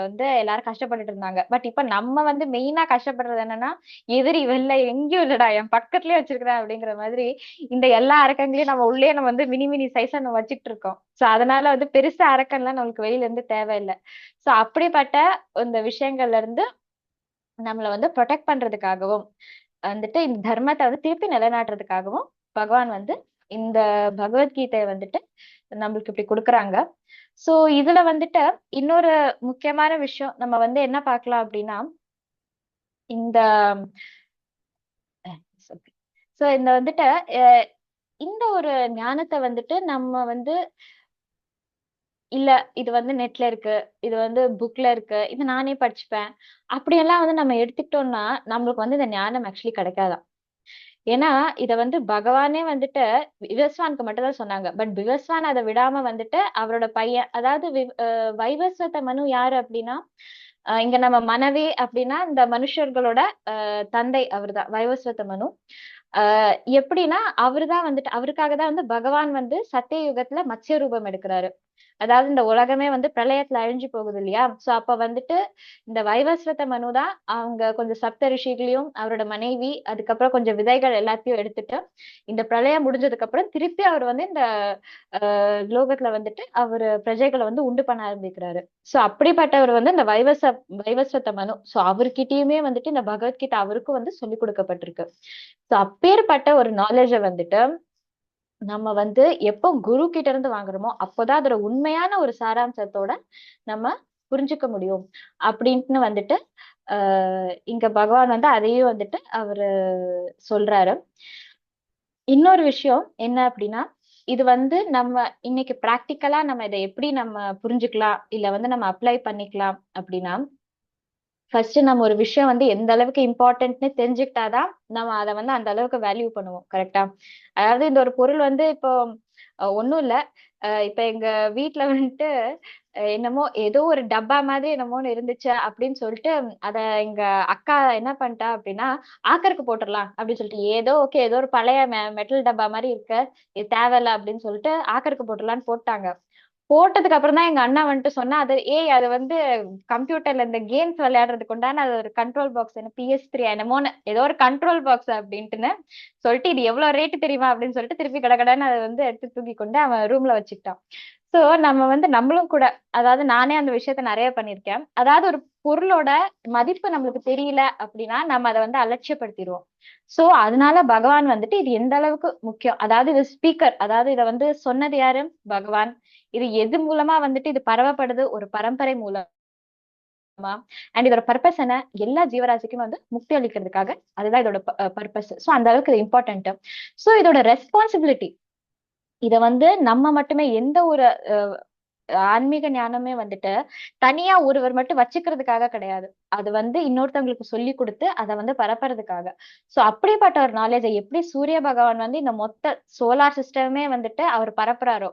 வந்து எல்லாரும் கஷ்டப்பட்டுட்டு இருந்தாங்க. பட் இப்ப நம்ம வந்து மெயினா கஷ்டப்படுறது என்னன்னா, எதிரி வெளில எங்கேயும் இல்லடா, என் பக்கத்துலயே வச்சிருக்கிறேன் அப்படிங்கிற மாதிரி இந்த எல்லா அரக்கங்களையும் நம்ம உள்ளே நம்ம வந்து மினி மினி சைஸா நம்ம வச்சுட்டு இருக்கோம். சோ அதனால வந்து பெருசா அரக்கன்லாம் நம்மளுக்கு வெளியில இருந்து தேவையில்லை. சோ அப்படிப்பட்ட இந்த விஷயங்கள்ல இருந்து நம்மள வந்து ப்ரொடெக்ட் பண்றதுக்காகவும் வந்துட்டு இந்த தர்மத்தை வந்து திருப்பி நிலைநாட்டுறதுக்காகவும் பகவான் வந்து இந்த பகவத்கீதையை வந்துட்டு நம்மளுக்கு இப்படி கொடுக்குறாங்க. சோ இதுல வந்துட்டு இன்னொரு முக்கியமான விஷயம் நம்ம வந்து என்ன பார்க்கலாம் அப்படின்னா, இந்த சோ இந்த வந்துட்டு இந்த ஒரு ஞானத்தை வந்துட்டு நம்ம வந்து இல்ல இது வந்து நெட்ல இருக்கு, இது வந்து புக்ல இருக்கு, இது நானே படிச்சுப்பேன் அப்படியெல்லாம் வந்து நம்ம எடுத்துக்கிட்டோம்னா நம்மளுக்கு வந்து இந்த ஞானம் ஆக்சுவலி கிடைக்காதான். ஏன்னா இத வந்து பகவானே வந்துட்டு விவஸ்வானுக்கு மட்டும் தான் சொன்னாங்க. பட் விவஸ்வான் அதை விடாம வந்துட்டு அவரோட பையன், அதாவது வைவஸ்வத மனு யாரு அப்படின்னா, இங்க நம்ம மனைவி அப்படின்னா இந்த மனுஷர்களோட தந்தை அவர்தான் வைவஸ்வத மனு. எப்படின்னா அவருதான் வந்துட்டு, அவருக்காக தான் வந்து பகவான் வந்து சத்திய யுகத்துல மத்ஸ்ய ரூபம் எடுக்கிறாரு. அதாவது இந்த உலகமே வந்து பிரளயத்துல அழிஞ்சு போகுது இல்லையா? சோ அப்ப வந்துட்டு இந்த வைவஸ்வத மனு தான் அவங்க கொஞ்சம் சப்த ரிஷிகளையும் அவரோட மனைவி அதுக்கப்புறம் கொஞ்சம் விதைகள் எல்லாத்தையும் எடுத்துட்டு இந்த பிரளயம் முடிஞ்சதுக்கு அப்புறம் திருப்பி அவர் வந்து இந்த லோகத்துல வந்துட்டு அவரு பிரஜைகளை வந்து உண்டு பண்ண ஆரம்பிக்கிறாரு. சோ அப்படிப்பட்டவர் வந்து இந்த வைவஸ்வத மனு. சோ அவர்கிட்டயுமே வந்துட்டு இந்த பகவத்கீதை அவருக்கும் வந்து சொல்லி கொடுக்கப்பட்டிருக்கு. சோ அப்பேற்பட்ட ஒரு நாலேஜை வந்துட்டு நம்ம வந்து எப்போ குரு கிட்ட இருந்து வாங்குறோமோ அப்போதான் அதோட உண்மையான ஒரு சாராம்சத்தோட நம்ம புரிஞ்சுக்க முடியும் அப்படின்ட்டு வந்துட்டு இங்க பகவான் வந்து அதையும் வந்துட்டு அவரு சொல்றாரு. இன்னொரு விஷயம் என்ன அப்படின்னா, இது வந்து நம்ம இன்னைக்கு பிராக்டிக்கலா நம்ம இதை எப்படி நம்ம புரிஞ்சுக்கலாம் இல்ல வந்து நம்ம அப்ளை பண்ணிக்கலாம் அப்படின்னா, ஃபர்ஸ்ட் நம்ம ஒரு விஷயம் வந்து எந்த அளவுக்கு இம்பார்ட்டன்ட்னு தெரிஞ்சுக்கிட்டாதான் நம்ம அதை வந்து அந்த அளவுக்கு வேல்யூ பண்ணுவோம். கரெக்டா? அதாவது இந்த ஒரு பொருள் வந்து இப்போ ஒண்ணும் இல்ல, இப்ப எங்க வீட்டுல வந்துட்டு என்னமோ ஏதோ ஒரு டப்பா மாதிரி என்னமோன்னு இருந்துச்சு அப்படின்னு சொல்லிட்டு அத எங்க அக்கா என்ன பண்ணிட்டா அப்படின்னா, ஆக்கருக்கு போட்டுடலாம் அப்படின்னு சொல்லிட்டு ஏதோ ஓகே ஏதோ ஒரு பழைய மெட்டல் டப்பா மாதிரி இருக்கு, இது தேவையில்ல அப்படின்னு சொல்லிட்டு ஆக்கருக்கு போட்டுடலான்னு போட்டாங்க. போட்டதுக்கு அப்புறம் தான் எங்க அண்ணா வந்துட்டு சொன்னா, அது வந்து கம்ப்யூட்டர்ல இந்த கேம்ஸ் விளையாடுறதுக்கு உண்டான அது ஒரு கண்ட்ரோல் பாக்ஸ், என்ன PS3 என்னமோன்னு ஏதோ ஒரு கண்ட்ரோல் பாக்ஸ் அப்படின்ட்டுன்னு சொல்லிட்டு இது எவ்வளவு ரேட்டு தெரியுமா அப்படின்னு சொல்லிட்டு திருப்பி கடகடன்னு அதை வந்து எடுத்து தூக்கி கொண்டு அவன் ரூம்ல வச்சுக்கிட்டான். சோ நம்ம வந்து நம்மளும் கூட, அதாவது நானே அந்த விஷயத்த நிறைய பண்ணிருக்கேன். அதாவது ஒரு பொருளோட மதிப்பு நம்மளுக்கு தெரியல அப்படின்னா நம்ம அதை வந்து அலட்சியப்படுத்திடுவோம். சோ அதனால பகவான் வந்துட்டு இது எந்த அளவுக்கு முக்கியம், அதாவது இது ஸ்பீக்கர், அதாவது இதை வந்து சொன்னது யாரு? பகவான். இது எது மூலமா வந்துட்டு இது பரவப்படுது? ஒரு பரம்பரை மூலமா. அண்ட் இதோட பர்பஸ் என்ன? எல்லா ஜீவராசிக்கும் வந்து முக்தி அளிக்கிறதுக்காக. அதுதான் இதோட பர்பஸ். சோ அந்த அளவுக்கு இது இம்பார்ட்டன்ட். சோ இதோட ரெஸ்பான்சிபிலிட்டி, இத வந்து நம்ம மட்டுமே எந்த ஒரு ஆன்மீக ஞானமே வந்துட்டு தனியா ஒருவர் மட்டும் வச்சுக்கிறதுக்காக கிடையாது. அது வந்து இன்னொருத்தவங்களுக்கு சொல்லி கொடுத்து அதை வந்து பரப்புறதுக்காக. சோ அப்படிப்பட்ட ஒரு நாலேஜை எப்படி சூரிய பகவான் வந்து இந்த மொத்த சோலார் சிஸ்டமே வந்துட்டு அவர் பரப்புறாரோ,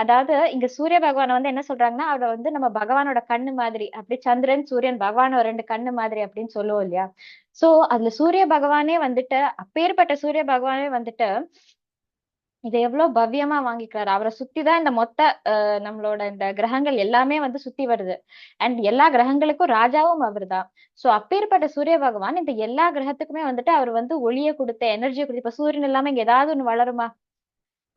அதாவது இங்க சூரிய பகவான் வந்து என்ன சொல்றாங்கன்னா, அவரை வந்து நம்ம பகவானோட கண்ணு மாதிரி, அப்படி சந்திரன் சூரியன் பகவானோட 2 கண்ணு மாதிரி அப்படின்னு சொல்லுவோம் இல்லையா? சோ அதுல சூரிய பகவானே வந்துட்டு, அப்பேற்பட்ட சூரிய பகவானே வந்துட்டு இதை எவ்வளவு பவ்யமா வாங்கிக்கிறாரு. அவரை சுத்திதான் இந்த மொத்த நம்மளோட இந்த கிரகங்கள் எல்லாமே வந்து சுத்தி வருது. அண்ட் எல்லா கிரகங்களுக்கும் ராஜாவும் அவர்தான். சோ அப்பேற்பட்ட சூரிய பகவான் இந்த எல்லா கிரகத்துக்குமே வந்துட்டு அவர் வந்து ஒளியை கொடுத்த எனர்ஜியை கொடுத்து, இப்ப சூரியன் இல்லாம இங்க ஏதாவது ஒண்ணு வளருமா?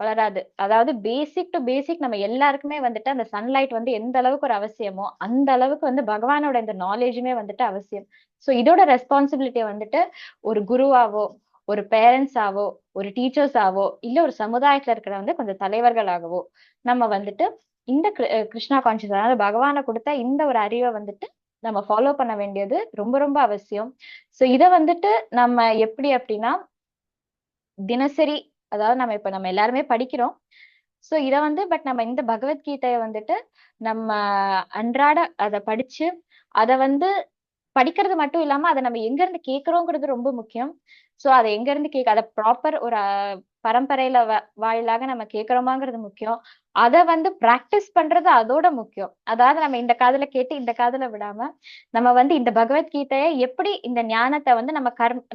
வளராது. அதாவது பேசிக் டு பேசிக் நம்ம எல்லாருக்குமே வந்துட்டு அந்த சன்லைட் வந்து எந்த அளவுக்கு ஒரு அவசியமோ அந்த அளவுக்கு வந்து பகவானோட இந்த நாலேஜுமே வந்துட்டு அவசியம். சோ இதோட ரெஸ்பான்சிபிலிட்டியை வந்துட்டு ஒரு குருவாவோ ஒரு பேரண்ட்ஸாவோ ஒரு டீச்சர்ஸாவோ இல்ல ஒரு சமுதாயத்துல இருக்கிற வந்து கொஞ்சம் தலைவர்களாகவோ நம்ம வந்துட்டு இந்த கிருஷ்ணா கான்சியஸ், அதாவது பகவானை கொடுத்த இந்த ஒரு அறிவை வந்துட்டு நம்ம ஃபாலோ பண்ண வேண்டியது ரொம்ப ரொம்ப அவசியம். சோ இதை வந்துட்டு நம்ம எப்படி அப்படின்னா தினசரி, அதாவது நம்ம எல்லாருமே படிக்கிறோம். சோ இத வந்து பட் நம்ம இந்த பகவத்கீதையை வந்துட்டு நம்ம அன்றாட அதை படிச்சு அதை வந்து படிக்கிறது மட்டும் இல்லாம அதை நம்ம எங்க இருந்து கேட்கிறோங்கிறது ரொம்ப முக்கியம். சோ அதை எங்க இருந்து அதை ப்ராப்பர் ஒரு பரம்பரையில வாயிலாக நம்ம கேட்கிறோமாங்கிறது முக்கியம். அதை வந்து பிராக்டிஸ் பண்றது அதோட முக்கியம். அதாவது நம்ம இந்த காதுல கேட்டு இந்த காதுல விடாம நம்ம வந்து இந்த பகவத்கீதையை எப்படி இந்த ஞானத்தை வந்து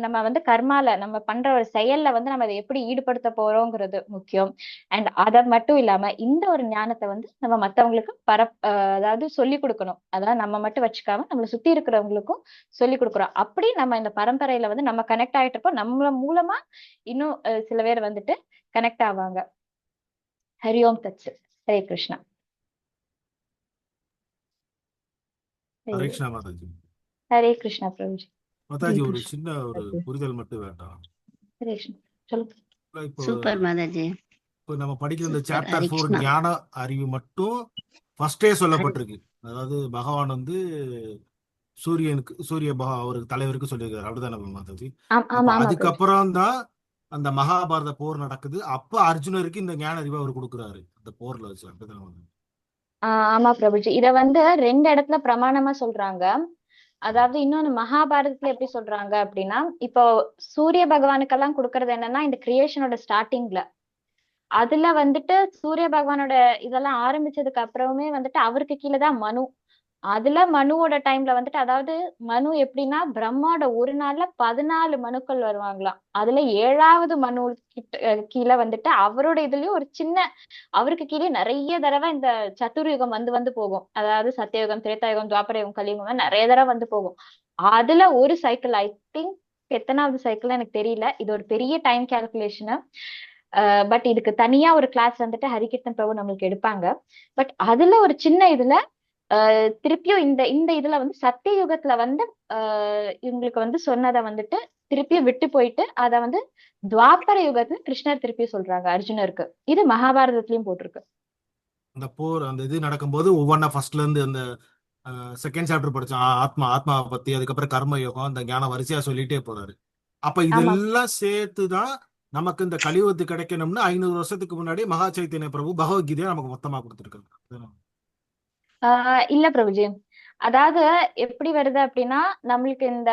நம்ம வந்து கர்மால நம்ம பண்ற ஒரு செயல்ல வந்து நம்ம அதை எப்படி ஈடுபடுத்த போறோங்கிறது முக்கியம். அண்ட் அதை மட்டும் இல்லாம இந்த ஒரு ஞானத்தை வந்து நம்ம மத்தவங்களுக்கு அதாவது சொல்லி கொடுக்கணும். அதாவது நம்ம மட்டும் வச்சுக்காம நம்மளை சுத்தி இருக்கிறவங்களுக்கும் சொல்லி கொடுக்குறோம். அப்படி நம்ம இந்த பரம்பரையில வந்து நம்ம கனெக்ட் ஆயிட்டு இருப்போம். நம்மள மூலமா இன்னும் சில பேர் வந்துட்டு கனெக்ட் ஆவாங்க. ஹரி ஓம் தத். ஹரே கிருஷ்ணா. ஹரே கிருஷ்ணா மாதாஜி. ஹரே கிருஷ்ணா பிரபுஜி. மாதாஜி ஒரு சின்ன ஒரு புரிதல் மட்டும் வேண்டாம். ஹரே கிருஷ்ணா சொல்லுங்க. இப்போ சூப்பர் மாதாஜி. இப்போ நம்ம படிக்கிற இந்த சூப்பர். சாப்டர் ஹரே 4 கிருஷ்ணா. ஞான அறிவு மட்டும் ஃபர்ஸ்டே சொல்லப்பட்டிருக்கு. அதாவது பகவான் வந்து அவருக்கு தலைவருக்கு சொல்லியிருக்காரு. அப்படிதானே மாதாஜி? ஆமா அப்ப ஆமா பிரபுஜி. அதுக்கப்புறம் தான் அந்த மகாபாரத போர் நடக்குது. அப்ப அர்ஜுனருக்கு இந்த ஞான அறிவை அவர் கொடுக்குறாரு அந்த போர்ல வச்சு. அப்படிதானே மாதாஜி? ஆமா பிரபுஜி. இத வந்து 2 இடத்துல பிரமாணமா சொல்றாங்க. அதாவது இன்னொன்னு மகாபாரதத்துல எப்படி சொல்றாங்க அப்படின்னா, இப்போ சூரிய பகவானுக்கெல்லாம் கொடுக்கறது என்னன்னா இந்த கிரியேஷனோட ஸ்டார்டிங்ல அதுல வந்துட்டு சூரிய பகவானோட இதெல்லாம் ஆரம்பிச்சதுக்கு அப்புறமே வந்துட்டு அவருக்கு கீழே தான் மனு. அதுல மனுவோட டைம்ல வந்துட்டு அதாவது மனு எப்படின்னா பிரம்மாவோட ஒரு நாள்ல 14 மனுக்கள் வருவாங்களாம். அதுல 7வது மனு கீழே வந்துட்டு அவரோட இதுலயும் ஒரு சின்ன அவருக்கு கீழே நிறைய தடவை இந்த சத்துர்யுகம் வந்து வந்து போகும். அதாவது சத்தியயுகம், திரேதாயுகம், துவாபரயுகம், கலியுகம் நிறைய தடவை வந்து போகும். அதுல ஒரு சைக்கிள் ஐ திங்க் எத்தனாவது சைக்கிள் எனக்கு தெரியல. இது ஒரு பெரிய டைம் கால்குலேஷனு. பட் இதுக்கு தனியா ஒரு கிளாஸ் வந்துட்டு ஹரிகிருஷ்ணன் பிரபு நம்மளுக்கு எடுப்பாங்க. பட் அதுல ஒரு சின்ன இதுல திருப்பியும் இந்த இந்த இதுல வந்து சத்திய யுகத்துல வந்து இவங்களுக்கு வந்து சொன்னதை வந்துட்டு திருப்பியும் விட்டு போயிட்டு அத வந்து துவாபர யுகத்துல கிருஷ்ணர் திருப்பியும் சொல்றாங்க அர்ஜுனருக்கு. இது மகாபாரதத்திலயும் போட்டிருக்கு. அந்த போர் அந்த இது நடக்கும்போது ஒவ்வொன்னா ஃபர்ஸ்ட்ல இருந்து அந்த செகண்ட் சாப்டர் படிச்சோம். ஆத்மாவை பத்தி, அதுக்கப்புறம் கர்ம யோகம், அந்த ஞானம் வரிசையா சொல்லிட்டே போறாரு. அப்ப ஆமா இதெல்லாம் சேர்த்துதான் நமக்கு இந்த கலியுகத்து கிடைக்கணும்னு 500 வருஷத்துக்கு முன்னாடி மகா சைத்தன்ய பிரபு பகவத்கீதையை நமக்கு மொத்தமா கொடுத்துருக்காங்க. இல்ல பிரபுஜி. அதாவது எப்படி வருது அப்படின்னா நம்மளுக்கு இந்த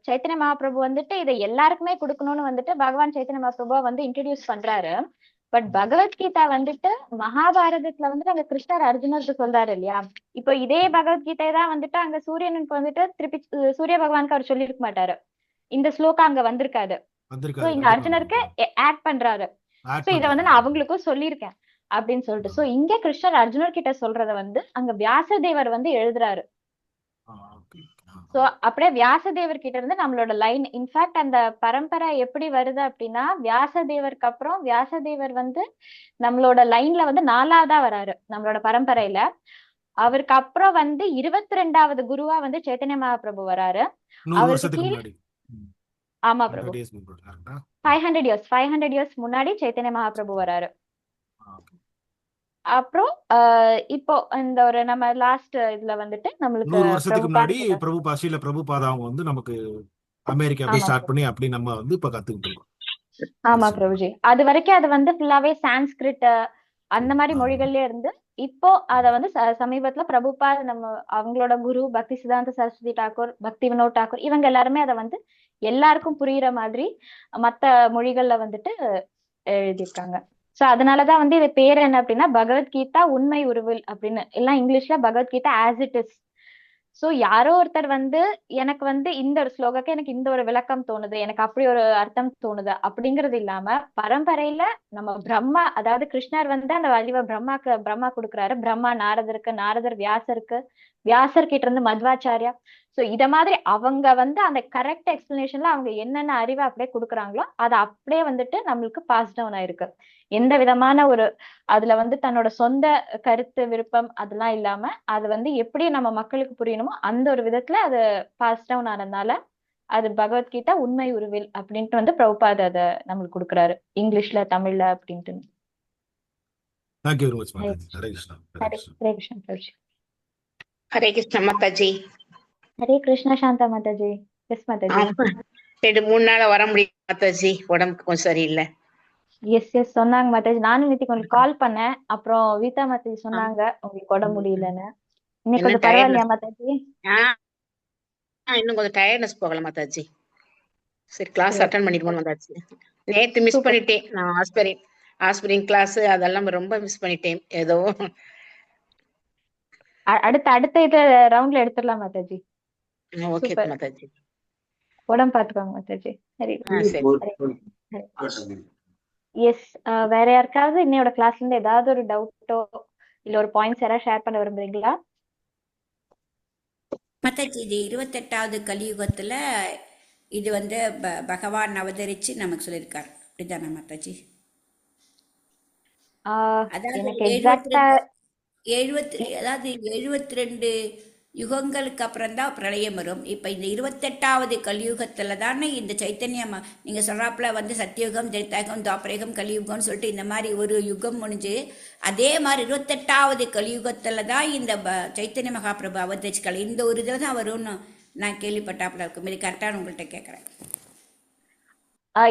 சைத்தன்ய மகாபிரபு வந்துட்டு இதை எல்லாருக்குமே கொடுக்கணும்னு வந்துட்டு பகவான் சைத்தன்ய மகாபிரபுவா வந்து இன்ட்ரடியூஸ் பண்றாரு. பட் பகவத்கீதா வந்துட்டு மகாபாரதத்துல வந்துட்டு அங்க கிருஷ்ணர் அர்ஜுனருக்கு சொல்றாரு இல்லையா. இப்போ இதே பகவத்கீதை தான் வந்துட்டு அங்க சூரியனுக்கு வந்துட்டு திருப்பி சூரிய பகவானுக்கு அவர் சொல்லியிருக்க மாட்டாரு. இந்த ஸ்லோகா அங்க வந்திருக்காது. சோ இங்க அர்ஜுனருக்கு ஆட் பண்றாரு. சோ இத வந்து நான் அவங்களுக்கும் சொல்லியிருக்கேன் அப்படின்னு சொல்லிட்டு. சோ இங்க கிருஷ்ணர் அர்ஜுனர் கிட்ட சொல்றத வந்து அங்க வியாசதேவர் வந்து எழுதுறாரு. சோ அப்படியே வியாசதேவர் கிட்ட இருந்து நம்மளோட லைன் இன்ஃபேக்ட் அந்த பரம்பரை எப்படி வருது அப்படின்னா வியாசதேவருக்கு அப்புறம் வியாசதேவர் வந்து நம்மளோட லைன்ல வந்து 4வதா வராரு நம்மளோட பரம்பரையில. அவருக்கு அப்புறம் வந்து 22வது குருவா வந்து சைத்தன்ய மகாபிரபு வராரு. அவருக்கு கீழே ஆமா பிரபு 500 இயர்ஸ் முன்னாடி சைத்தன்ய மகாபிரபு வராரு. அப்புறம் இப்போ இந்த ஒரு நம்ம லாஸ்ட் இதுல வந்துட்டு நம்மளுக்கு 100 வருஷத்துக்கு முன்னாடி பிரபுபாதா அவங்க வந்து நமக்கு அமெரிக்கா போய் ஸ்டார்ட் பண்ணி அப்படி நம்ம வந்து இப்ப கத்துக்கிட்டு இருக்கோம். ஆமா பிரபுஜி. அது வரைக்கும் அது வந்து ஃபுல்லாவே சான்ஸ்கிரிட் அந்த மாதிரி மொழிகள்லயே இருந்து இப்போ அத வந்து சமீபத்துல பிரபுபாத் நம்ம அவங்களோட குரு பக்தி சித்தாந்த சரஸ்வதி தாக்கூர், பக்தி வினோத் தாக்கூர் இவங்க எல்லாருமே அதை வந்து எல்லாருக்கும் புரியுற மாதிரி மத்த மொழிகள்ல வந்துட்டு எழுதியிருக்காங்க. சோ அதனாலதான் வந்து இது பேர் என்ன அப்படின்னா பகவத்கீதா உண்மை உருவில் அப்படின்னு எல்லாம் இங்கிலீஷ்ல Bhagavad Gita as it is. So யாரோ ஒருத்தர் வந்து எனக்கு வந்து இந்த ஒரு ஸ்லோகக்கு எனக்கு இந்த ஒரு விளக்கம் தோணுது, எனக்கு அப்படி ஒரு அர்த்தம் தோணுது அப்படிங்கிறது இல்லாம பரம்பரையில நம்ம பிரம்மா அதாவது கிருஷ்ணர் வந்து அந்த வடிவ பிரம்மா கொடுக்குறாரு. பிரம்மா நாரதருக்கு, நாரதர் வியாசருக்கு, வியாசர் கிட்ட இருந்து மத்வாச்சாரியா. சோ இத மாதிரி அவங்க வந்து அந்த கரெக்ட் எக்ஸ்பிளனேஷன்ல அவங்க என்னென்ன அறிவை அப்படியே கொடுக்குறாங்களோ அதை அப்படியே வந்துட்டு நம்மளுக்கு பாஸ் டவுன் ஆயிருக்கு. எந்த விதமான ஒரு அதுல வந்து தன்னோட சொந்த கருத்து விருப்பம் அதெல்லாம் இல்லாம அது வந்து எப்படி நம்ம மக்களுக்கு புரியணுமோ அந்த ஒரு விதத்துல அது பாஸ் டவுன் ஆனதுனால அது பகவத்கீதா உண்மை உருவில் அப்படின்ட்டு வந்து பிரபுபாத் அதை நம்மளுக்கு கொடுக்குறாரு இங்கிலீஷ்ல தமிழ்ல அப்படின்ட்டு. Thank you very much, Mataji. Hare Krishna. Hare Krishna Prabhuji. Hare Krishna Mataji. Hare Krishna Shanta Mataji. Yes Mataji. 2-3 நாளா வர முடியும் மாதாஜி, உடம்புக்கு கொஞ்சம் சரியில்லை. எஸ் சொன்னாங்க மாதாஜி. நானும் நேற்று உங்களுக்கு கால் பண்ணேன். அப்புறம் வீதா மாதாஜி சொன்னாங்க உங்களுக்கு உடம்பு முடியலன்னு. இன்னைக்கு கொஞ்சம் பரவாயில்லையா மாதாஜி? இன்னும் கொஞ்சம் டயர்ட்னஸ் போகல மாதாஜி. சரி கிளாஸ் அட்டன் பண்ணிடுவோம் மாதாஜி. நேத்து மிஸ் பண்ணிட்டேன். நான் ஆஸ்பிரின் கிளாஸ் அதெல்லாம் ரொம்ப மிஸ் பண்ணிட்டேன். ஏதோ அடுத்த இது ரவுண்ட்ல எடுத்துடலாம் மாதாஜி. ஓகே மாதாஜி. உடம்பு பாத்துக்கோங்க மாதாஜி. சரி சரி. எஸ் வேற யாருக்காவது இன்னையோட கிளாஸ்ல இருந்து ஏதாவது ஒரு டவுட்டோ இல்ல ஒரு பாயிண்ட்ஸ் யாராவது ஷேர் பண்ண விரும்புறீங்களா? மாதாஜி இது 28வது கலியுகத்துல இது வந்து பகவான் அவதரிச்சு நமக்கு சொல்லியிருக்காரு அப்படிதானே மாதாஜி? எனக்கு எக்ஸாக்ட்டா 72 யுகங்களுக்கு அப்புறம் தான் பிரளயம் வரும். இப்ப இந்த 28வது கலியுகத்துல தானே இந்த சைத்தன்யம் நீங்க சொல்றாப்புல வந்து சத்தியுகம், திரேதாயுகம், துவாபரயுகம், கலியுகம்னு சொல்லிட்டு இந்த மாதிரி ஒரு யுகம் முடிஞ்சு அதே மாதிரி 28வது கலியுகத்துல தான் இந்த சைத்தன்ய மகாபிரபு அவதரிச்சுக்கல. இந்த ஒரு இதுல தான் வரும்னு நான் கேள்விப்பட்டாப்புல இருக்கும். இது கரெக்டான உங்கள்கிட்ட கேட்குறேன்.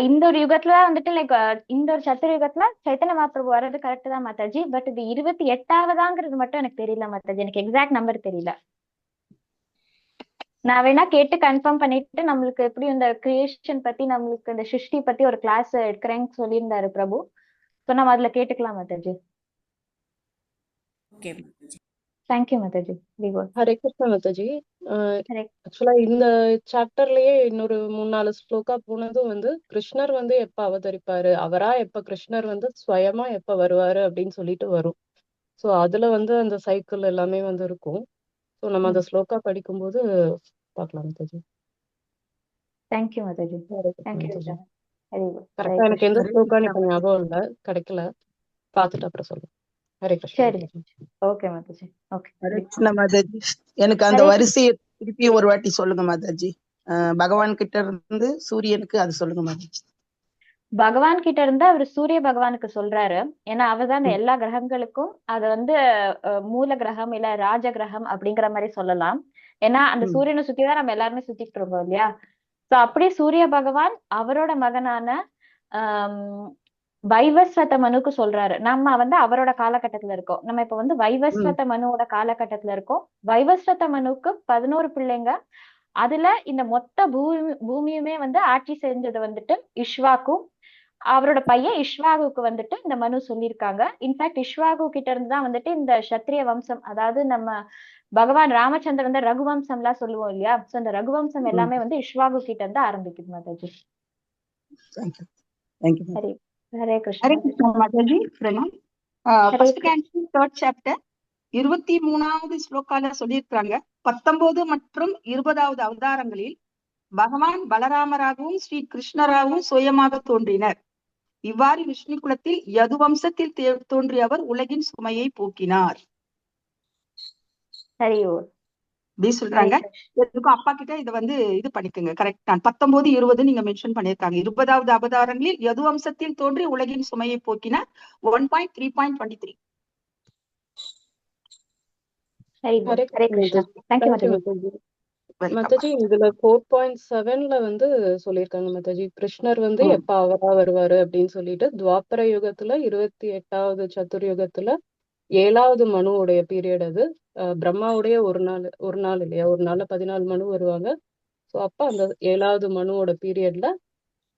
இந்த ஒரு யுகத்துல வந்துட்டு லைக் இந்த ஒரு சத்துர யுகத்துல சைத்தன்ய மகாபிரபு வர்றது கரெக்ட் தான் மாதாஜி. பட் இது 28வதாங்கிறது மட்டும் எனக்கு தெரியல மாதாஜி. எனக்கு எக்ஸாக்ட் நம்பர் தெரியல. நான் வேணா கேட்டு கன்ஃபார்ம் பண்ணிட்டு நம்மளுக்கு எப்படி இந்த கிரியேஷன் பத்தி நம்மளுக்கு இந்த சிருஷ்டி பத்தி ஒரு கிளாஸ் எடுக்கிறேன்னு சொல்லியிருந்தாரு பிரபு. ஸோ நம்ம அதுல கேட்டுக்கலாம் Mataji. Okay. Thank you Mataji. Very good. Hare Krishna Mataji. Hare ஆக்சுவலா இந்த சாப்டர்லயே இன்னொரு 3-4 ஸ்லோகா போனதும் வந்து கிருஷ்ணர் வந்து எப்ப அவதரிப்பாரு, அவரா எப்ப கிருஷ்ணர் வந்து ஸ்வயமா எப்ப வருவாரு அப்படின்னு சொல்லிட்டு வரும். சோ அதுல வந்து அந்த சைக்கிள் எல்லாமே வந்து இருக்கும். சோ நம்ம அந்த ஸ்லோகா படிக்கும்போது பார்க்கலாம் Mataji. Thank you Mataji. Hare Krishna thank you Mataji. Very good. Hare கரெக்டா எனக்கு எந்த கிருஷ்ணா. ஸ்லோகான்னு இப்ப ஞாபகம் இல்ல, கிடைக்கல, பார்த்துட்டு அப்புறம் சொல்லுங்க. ஹரே கிருஷ்ணா சரி மாதாஜி. ஓகே மாதாஜி. ஓகே. ஹரே கிருஷ்ண மாதாஜி. எனக்கு அந்த ஹரே வரிசையை திருப்பி ஒரு வாட்டி சொல்லுங்க மாதாஜி. பகவான் கிட்ட இருந்து சூரியனுக்கு அது சொல்லுங்க மாதாஜி. பகவான் கிட்ட இருந்து அவர் சூரிய பகவானுக்கு சொல்றாரு. ஏன்னா அவர்தான் அந்த எல்லா கிரகங்களுக்கும் அது வந்து மூல கிரகம் இல்ல ராஜ கிரகம் அப்படிங்கிற மாதிரி சொல்லலாம். ஏன்னா அந்த சூரியனை சுத்திதான் நம்ம எல்லாருமே சுத்திட்டு இருக்கோம் இல்லையா. சோ அப்படியே சூரிய பகவான் அவரோட மகனான வைவஸ்வத மனுக்கு சொல்றாரு. நம்ம வந்து அவரோட காலகட்டத்துல இருக்கோம். நம்ம இப்ப வந்து வைவஸ்வத மனுவோட காலகட்டத்துல இருக்கோம். வைவஸ்வத மனுக்கு 11 பிள்ளைங்க. அதுல இந்த மொத்த பூமியுமே வந்து ஆட்சி செஞ்சது வந்துட்டு இஷ்வாக்கும் அவரோட பையன் இஷ்வாகுக்கு வந்துட்டு இந்த மனு சொல்லியிருக்காங்க. இன்ஃபேக்ட் இஷ்வாகு கிட்ட இருந்து தான் வந்துட்டு இந்த சத்திரிய வம்சம், அதாவது நம்ம பகவான் ராமச்சந்திரன் வந்து ரகுவம்சம் எல்லாம் சொல்லுவோம் இல்லையா. சோ இந்த ரகுவம்சம் எல்லாமே வந்து இஷ்வாகு கிட்ட இருந்து ஆரம்பிக்குது மாதாஜி. ஹரி ஹரே கிருஷ்ணா. ஹரே கிருஷ்ணா மாதாஜி. பிரணாம். ஃபர்ஸ்ட் கேன்சர் 3rd சாப்டர் 23வது ஸ்லோகால சொல்லியிருக்காங்க, 19 மற்றும் 20வது அவதாரங்களில் பகவான் பலராமராகவும் ஸ்ரீ கிருஷ்ணராகவும் சுயமாக தோன்றினர். இவ்வாறு விஷ்ணு குலத்தில் யது வம்சத்தில் தோன்றியவர் உலகின் சுமையை போக்கினார். அப்படி சொல்றாங்க. எதுக்கும் அப்பா கிட்ட இதை வந்து இது பண்ணிக்கோங்க. கரெக்ட் தான். 19, 20 நீங்க மென்ஷன் பண்ணிருக்காங்க. 20வது அவதாரங்களில் யது வம்சத்தில் தோன்றி உலகின் சுமையை போக்கினார். 1.3.23. மாதாஜி இதுல 4.7ல வந்து சொல்லியிருக்காங்க மாதாஜி, கிருஷ்ணர் வந்து எப்ப அவரா வருவாரு அப்படின்னு சொல்லிட்டு. துவாபர யுகத்துல 28வது சதுர்யுகத்துல 7வது மனுவுடைய பீரியட் அது. பிரம்மாவுடைய ஒரு நாள் இல்லையா, ஒரு நாள்ல 14 மனு வருவாங்க. ஸோ அப்ப அந்த 7வது மனுவோட பீரியட்ல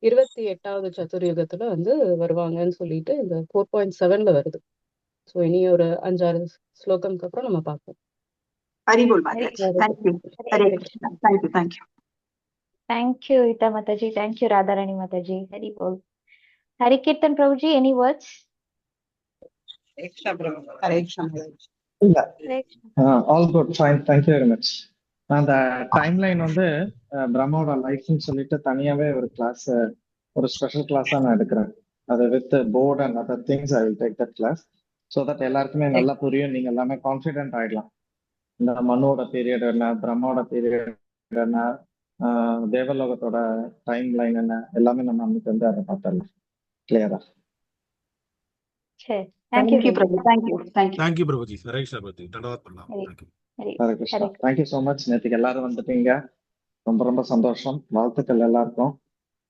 28வது சதுர்யுகத்துல வந்து வருவாங்கன்னு சொல்லிட்டு இந்த 4.7ல வருது. ஸோ இனி ஒரு 5-6 ஸ்லோகம்க்கு அப்புறம் நம்ம பார்ப்போம். Haribol Mataji. Thank you. Hare Krishna. Thank you. Thank you Eetha Mataji. Thank you Radharani Mataji. Hari Bol. Hari Kirtan Prabhuji, any words? Hare Krishna Mataji. All good, fine, thank you very much. அந்த டைம்லைன் வந்து பிரம்மாவோட லைஃப்னு சொல்லிட்டு தனியாவே ஒரு கிளாஸ், ஒரு ஸ்பெஷல் கிளாஸா நான் எடுக்கிறேன். அது with board and other things I will take that class. So that எல்லாருக்குமே நல்லா புரியும், நீங்க எல்லாமே கான்ஃபிடென்ட் ஆயிடலாம். இந்த மனுவோட பீரியட் என்ன, பிரம்மாவோட பீரியட் என்ன, தேவலோகத்தோட டைம் லைன் என்ன, எல்லாமே நம்ம அன்னைக்கு வந்து அதை பார்த்துடலாம் கிளியரா. தேங்க்யூ பிரபு. தேங்க்யூ பிரபுஜி. ஹரே கிருஷ்ணா பிரபுஜி. தண்டவாத் பண்ணலாம். Hare Krishna. Thank you so much. நேற்றுக்கு எல்லாரும் வந்துட்டீங்க, ரொம்ப ரொம்ப சந்தோஷம். வாழ்த்துக்கள் எல்லாருக்கும்.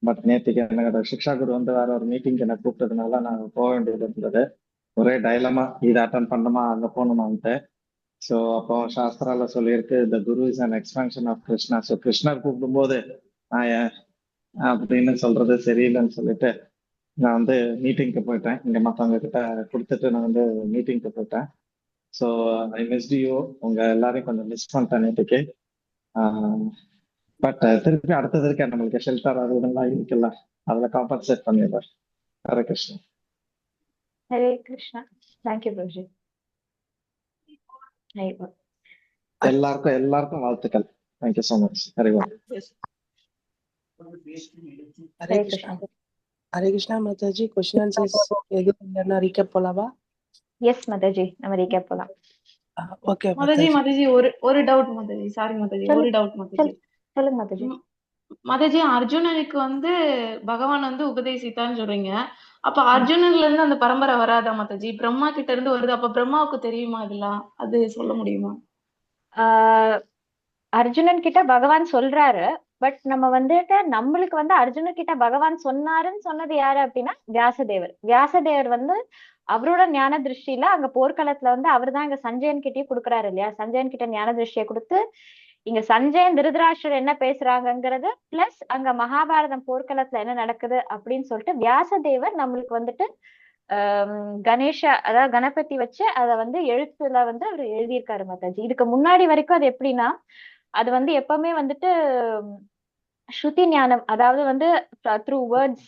பட் நேற்றுக்கு என்னோட சிக்ஷா குரு வந்து வேற ஒரு மீட்டிங் என்ன கூப்பிட்டதுனால நான் போக வேண்டியது இருந்தது. ஒரே டைலமா, இதை அட்டன் பண்ணணுமா அங்க போகணுமான்ட்டு. ஸோ அப்போ சாஸ்திரால சொல்லியிருக்கு, the guru is an expansion of Krishna. So கிருஷ்ணர் கூப்பிடும்போது அப்படின்னு சொல்றது சரியில்லைன்னு சொல்லிட்டு நான் வந்து மீட்டிங்க்கு போயிட்டேன். இங்க மற்றவங்க கிட்ட கொடுத்துட்டு நான் வந்து மீட்டிங்க்கு போயிட்டேன். So I missed you. உங்க எல்லாரையும் கொஞ்சம் மிஸ் பண்ணிட்டேன் நேற்றுக்கு. பட் திருப்பி அடுத்ததுக்கு நம்மளுக்கு ஷெல்டர் அது இதெல்லாம் இருக்குல்ல, அதில் காம்பன்சேட் பண்ணிடுறேன். ஹரே கிருஷ்ணா. ஹரே கிருஷ்ணா. தேங்க்யூ பிரபுஜி. எல்லாருக்கும் வாழ்த்துக்கள். Thank you so much. ஹரிவால். ஹரே கிருஷ்ணா. ஹரே கிருஷ்ணா மாதாஜி. क्वेश्चन ஆன்சர்ஸ் எதுவும் இல்லைன்னா ரீகேப் போலாமா? எஸ் மாதாஜி, நம்ம ரீகேப் போலாம். ஓகே மாதாஜி. ஒரு டவுட் மாதாஜி. சாரி மாதாஜி, ஒரு டவுட் மாதாஜி. சொல்லுங்க மாதாஜி. மாதாஜி, அர்ஜுனனுக்கு வந்து பகவான் வந்து உபதேசித்தான்னு சொல்றீங்க. அப்ப அர்ஜுனன்ல இருந்து அந்த பரம்பரை வராதா மாதாஜி? பிரம்மா கிட்ட இருந்து வருது. அப்ப பிரம்மாவுக்கு தெரியுமா இதெல்லாம்? அது சொல்ல முடியுமா? அர்ஜுனன் கிட்ட பகவான் சொல்றாரு. பட் நம்ம வந்துட்டு நம்மளுக்கு வந்து அர்ஜுனன் கிட்ட பகவான் சொன்னாருன்னு சொன்னது யாரு அப்படின்னா வியாசதேவர். வியாசதேவர் வந்து அவரோட ஞான திருஷ்டியில அங்க போர்க்களத்துல வந்து அவர் தான் இங்க சஞ்சயன் கிட்டயும் கொடுக்குறாரு இல்லையா. சஞ்சயன் கிட்ட ஞான திருஷ்டியை கொடுத்து இங்க சஞ்சயன் திருதராஷ்டிரர் என்ன பேசுறாங்கங்கிறது பிளஸ் அங்க மகாபாரதம் போர்க்களத்துல என்ன நடக்குது அப்படின்னு சொல்லிட்டு வியாசதேவர் நம்மளுக்கு வந்துட்டு கணேஷா அதாவது கணபதி வச்சு அதை வந்து எழுத்துல வந்து அவர் எழுதியிருக்காரு மாதாஜி. இதுக்கு முன்னாடி வரைக்கும் அது எப்படின்னா அது வந்து எப்பவுமே வந்துட்டு ஸ்ருதி ஞானம், அதாவது வந்து த்ரூ வேர்ட்ஸ்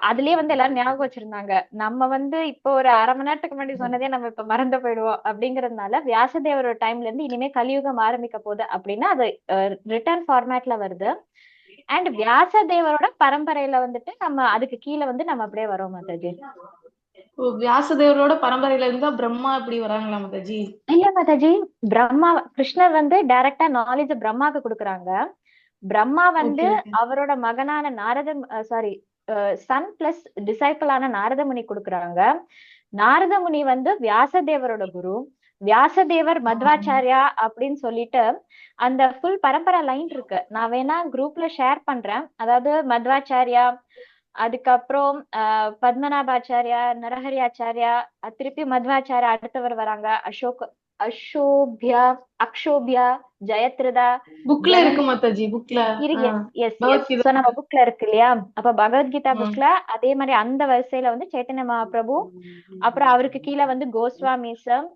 அதுலயே வந்து எல்லாரும் ஞாபகம் வச்சிருந்தாங்க. நம்ம வந்து இப்போ ஒரு அரை மணி நேரத்துக்கு முன்னாடி சொன்னதே நம்ம இப்ப மறந்து போயிடுவோம். அப்படிங்கறதுனால வியாசதேவரோட டைம்ல இருந்து இனிமே கலியுகம் ஆரம்பிக்க போகுது அப்படின்னா அது ரிட்டர்ன் ஃபார்மேட்ல வருது. அண்ட் வியாசதேவரோட பரம்பரையில வந்துட்டு நம்ம அதுக்கு கீழே வந்து நம்ம அப்படியே வரோம் மாதாஜி. வியாசதேவரோட பரம்பரையில இருந்தா பிரம்மா இப்படி வராங்களா மாதாஜி? இல்ல மாதாஜி, பிரம்மா கிருஷ்ணர் வந்து டைரக்டா நாலேஜ் பிரம்மாக்கு கொடுக்குறாங்க. பிரம்மா வந்து அவரோட மகனான சன் பிளஸ் டிசைபிளான நாரதமுனி கொடுக்குறாங்க. நாரதமுனி வந்து வியாசதேவரோட குரு. வியாசதேவர் மத்வாச்சாரியா அப்படின்னு சொல்லிட்டு அந்த ஃபுல் பரம்பரை லைன் இருக்கு. நான் வேணா குரூப்ல ஷேர் பண்றேன். அதாவது மத்வாச்சாரியா, அதுக்கப்புறம் பத்மநாபாச்சாரியா, நரஹரி ஆச்சாரியா, திருப்பி மத்வாச்சாரியா அடுத்தவர் வராங்க, அக்ஷோபியா, ஜெயத்ரதா. புக்ல இருக்கு மாதாஜி, புக்ல நம்ம புக்ல இருக்கு இல்லையா. அப்ப பகவத்கீதா புக்ல அதே மாதிரி அந்த வரிசையில வந்து சைத்தன்ய மகாபிரபு, அப்புறம் அவருக்கு கீழே வந்து கோஸ்வாமிசம்,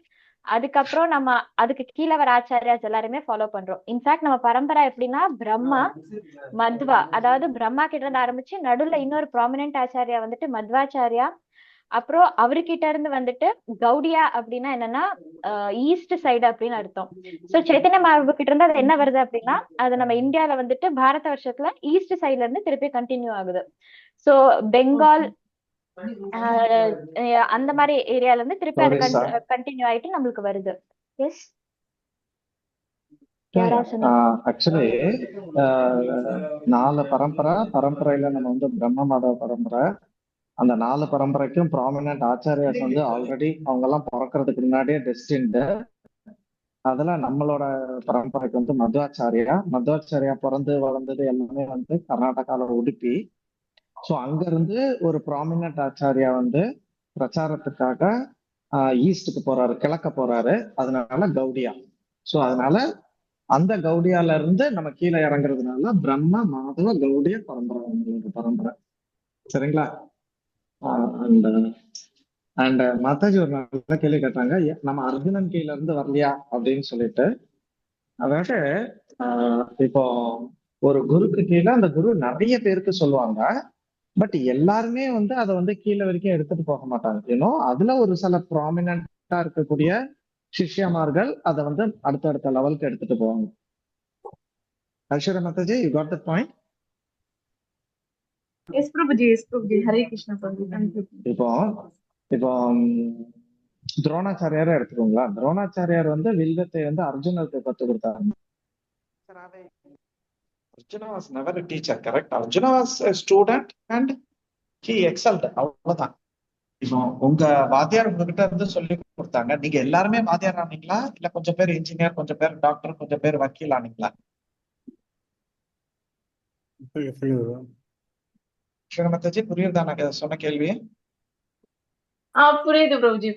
அதுக்கப்புறம் நம்ம அதுக்கு கீழே வர ஆச்சாரியாஸ் எல்லாருமே ஃபாலோ பண்றோம். இன்ஃபேக்ட் நம்ம பரம்பரை எப்படின்னா பிரம்மா, மத்வா, அதாவது பிரம்மா கிட்ட இருந்து ஆரம்பிச்சு நடுவுல இன்னொரு ப்ராமினன்ட் ஆச்சாரியா வந்துட்டு மத்வாச்சாரியா, அப்புறம் அவர்கிட்ட இருந்து வந்துட்டு கௌடியா அப்படின்னா என்னன்னா ஈஸ்ட் சைடு அப்படின்னு அர்த்தம். சோ சைத்தன்ய மகாபிரபு கிட்ட இருந்து அது என்ன வருது அப்படின்னா அது நம்ம இந்தியால வந்துட்டு பாரத வருஷத்துல ஈஸ்ட் சைட்ல இருந்து திருப்பி கண்டினியூ ஆகுது. சோ பெங்கால் அந்த மாதிரி ஏரியால இருந்து திருப்பி அது கண்டினியூ ஆயிட்டு நம்மளுக்கு வருது. எஸ் ஆக்சுவலி 4 பரம்பரையில நம்ம வந்து பிரம்ம மத பரம்பரை. அந்த 4 பரம்பரைக்கும் ப்ராமினன்ட் ஆச்சாரியாஸ் வந்து ஆல்ரெடி அவங்க எல்லாம் பிறக்கிறதுக்கு முன்னாடியே டெஸ்டின்டு. அதுல நம்மளோட பரம்பரைக்கு வந்து மத்வாச்சாரியா பிறந்து வளர்ந்தது எல்லாமே வந்து கர்நாடகால உடுப்பி. ஸோ அங்கிருந்து ஒரு ப்ராமினன்ட் ஆச்சாரியா வந்து பிரச்சாரத்துக்காக ஈஸ்டுக்கு போறாரு, கிழக்க போறாரு. அதனால கௌடியா. ஸோ அதனால அந்த கௌடியால இருந்து நம்ம கீழே இறங்குறதுனால பிரம்ம மாதவ கௌடிய பரம்பரை. சரிங்களா? அண்ட் மாதாஜி ஒரு நல்ல கேள்வி கேட்டாங்க, நம்ம அர்ஜுனன் கீழ இருந்து வரலையா அப்படின்னு சொல்லிட்டு. அதாவது இப்போ ஒரு குருக்கு கீழே அந்த குரு நிறைய பேருக்கு சொல்லுவாங்க. பட் எல்லாருமே வந்து அதை வந்து கீழே வரைக்கும் எடுத்துட்டு போக மாட்டாங்க. ஏன்னோ அதுல ஒரு சில ப்ராமினண்டா இருக்கக்கூடிய சிஷ்யமார்கள் அதை வந்து அடுத்தடுத்த லெவலுக்கு எடுத்துட்டு போவாங்க. Aishwarya Mataji, you got that point? Yes Prabhuji, Hare Krishna Prabhu. Thank you. இப்போ துரோணாச்சாரியார எடுத்துக்கோங்களா. துரோணாச்சாரியார் வந்து வில்வத்தை வந்து அர்ஜுனருக்கு கத்து கொடுத்தாரு. Arjuna was never a teacher, correct? Arjuna was a student and he excelled. அவ்வளவுதான். இப்போ உங்க வாத்தியார் உங்ககிட்ட இருந்து சொல்லி கொடுத்தாங்க, நீங்க எல்லாருமே வாத்தியார் ஆனீங்களா, இல்ல கொஞ்சம் பேர் இன்ஜினியர், கொஞ்சம் பேர் டாக்டர், கொஞ்சம் பேர் வக்கீல் ஆனீங்களா? மாதாஜி புரியுதா நான் சொன்ன கேள்வி? புரியுது பிரபுஜி.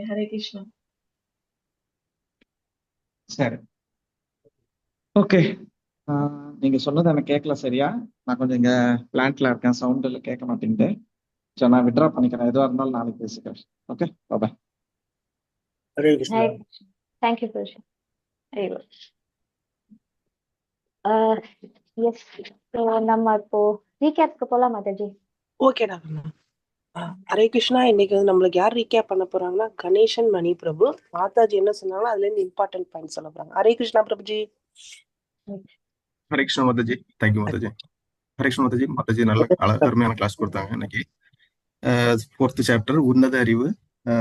ஹரே கிருஷ்ணா. சரி, ஓகே. நீங்க சொன்னது எனக்கு கேட்கல சரியா. நான் கொஞ்சம் இங்க பிளான்ட்ல இருக்கேன், சவுண்ட்ல கேட்க மாட்டேங்குது. சோ நான் வித்ட்ரா பண்ணிக்கிறேன். எதுவா இருந்தாலும் நாளைக்கு பேசிக்கிறேன். Okay, bye. Hare Krishna. Thank you Prabhu. Hare yes, நம்ம இப்போ ரீகேப்க்கு போலாம் மாதாஜி. ஓகேடா. ஹரே கிருஷ்ணா. இன்னைக்கு வந்து நம்மளுக்கு யார் ரீகேப் பண்ண போறாங்கன்னா கணேசன் மணி பிரபு. மாதாஜி என்ன சொன்னாங்களோ அதுல இருந்து இம்பார்ட்டன்ட் பாயிண்ட் சொல்ல போறாங்க. ஹரே கிருஷ்ணா பிரபுஜி. ஹரே கிருஷ்ணா மாதாஜி. தேங்க்யூ மாதாஜி. ஹரே கிருஷ்ணா மாதாஜி. மாதாஜி நல்ல அருமையான கிளாஸ் கொடுத்தாங்க இன்னைக்கு. 4th சாப்டர் உன்னத அறிவு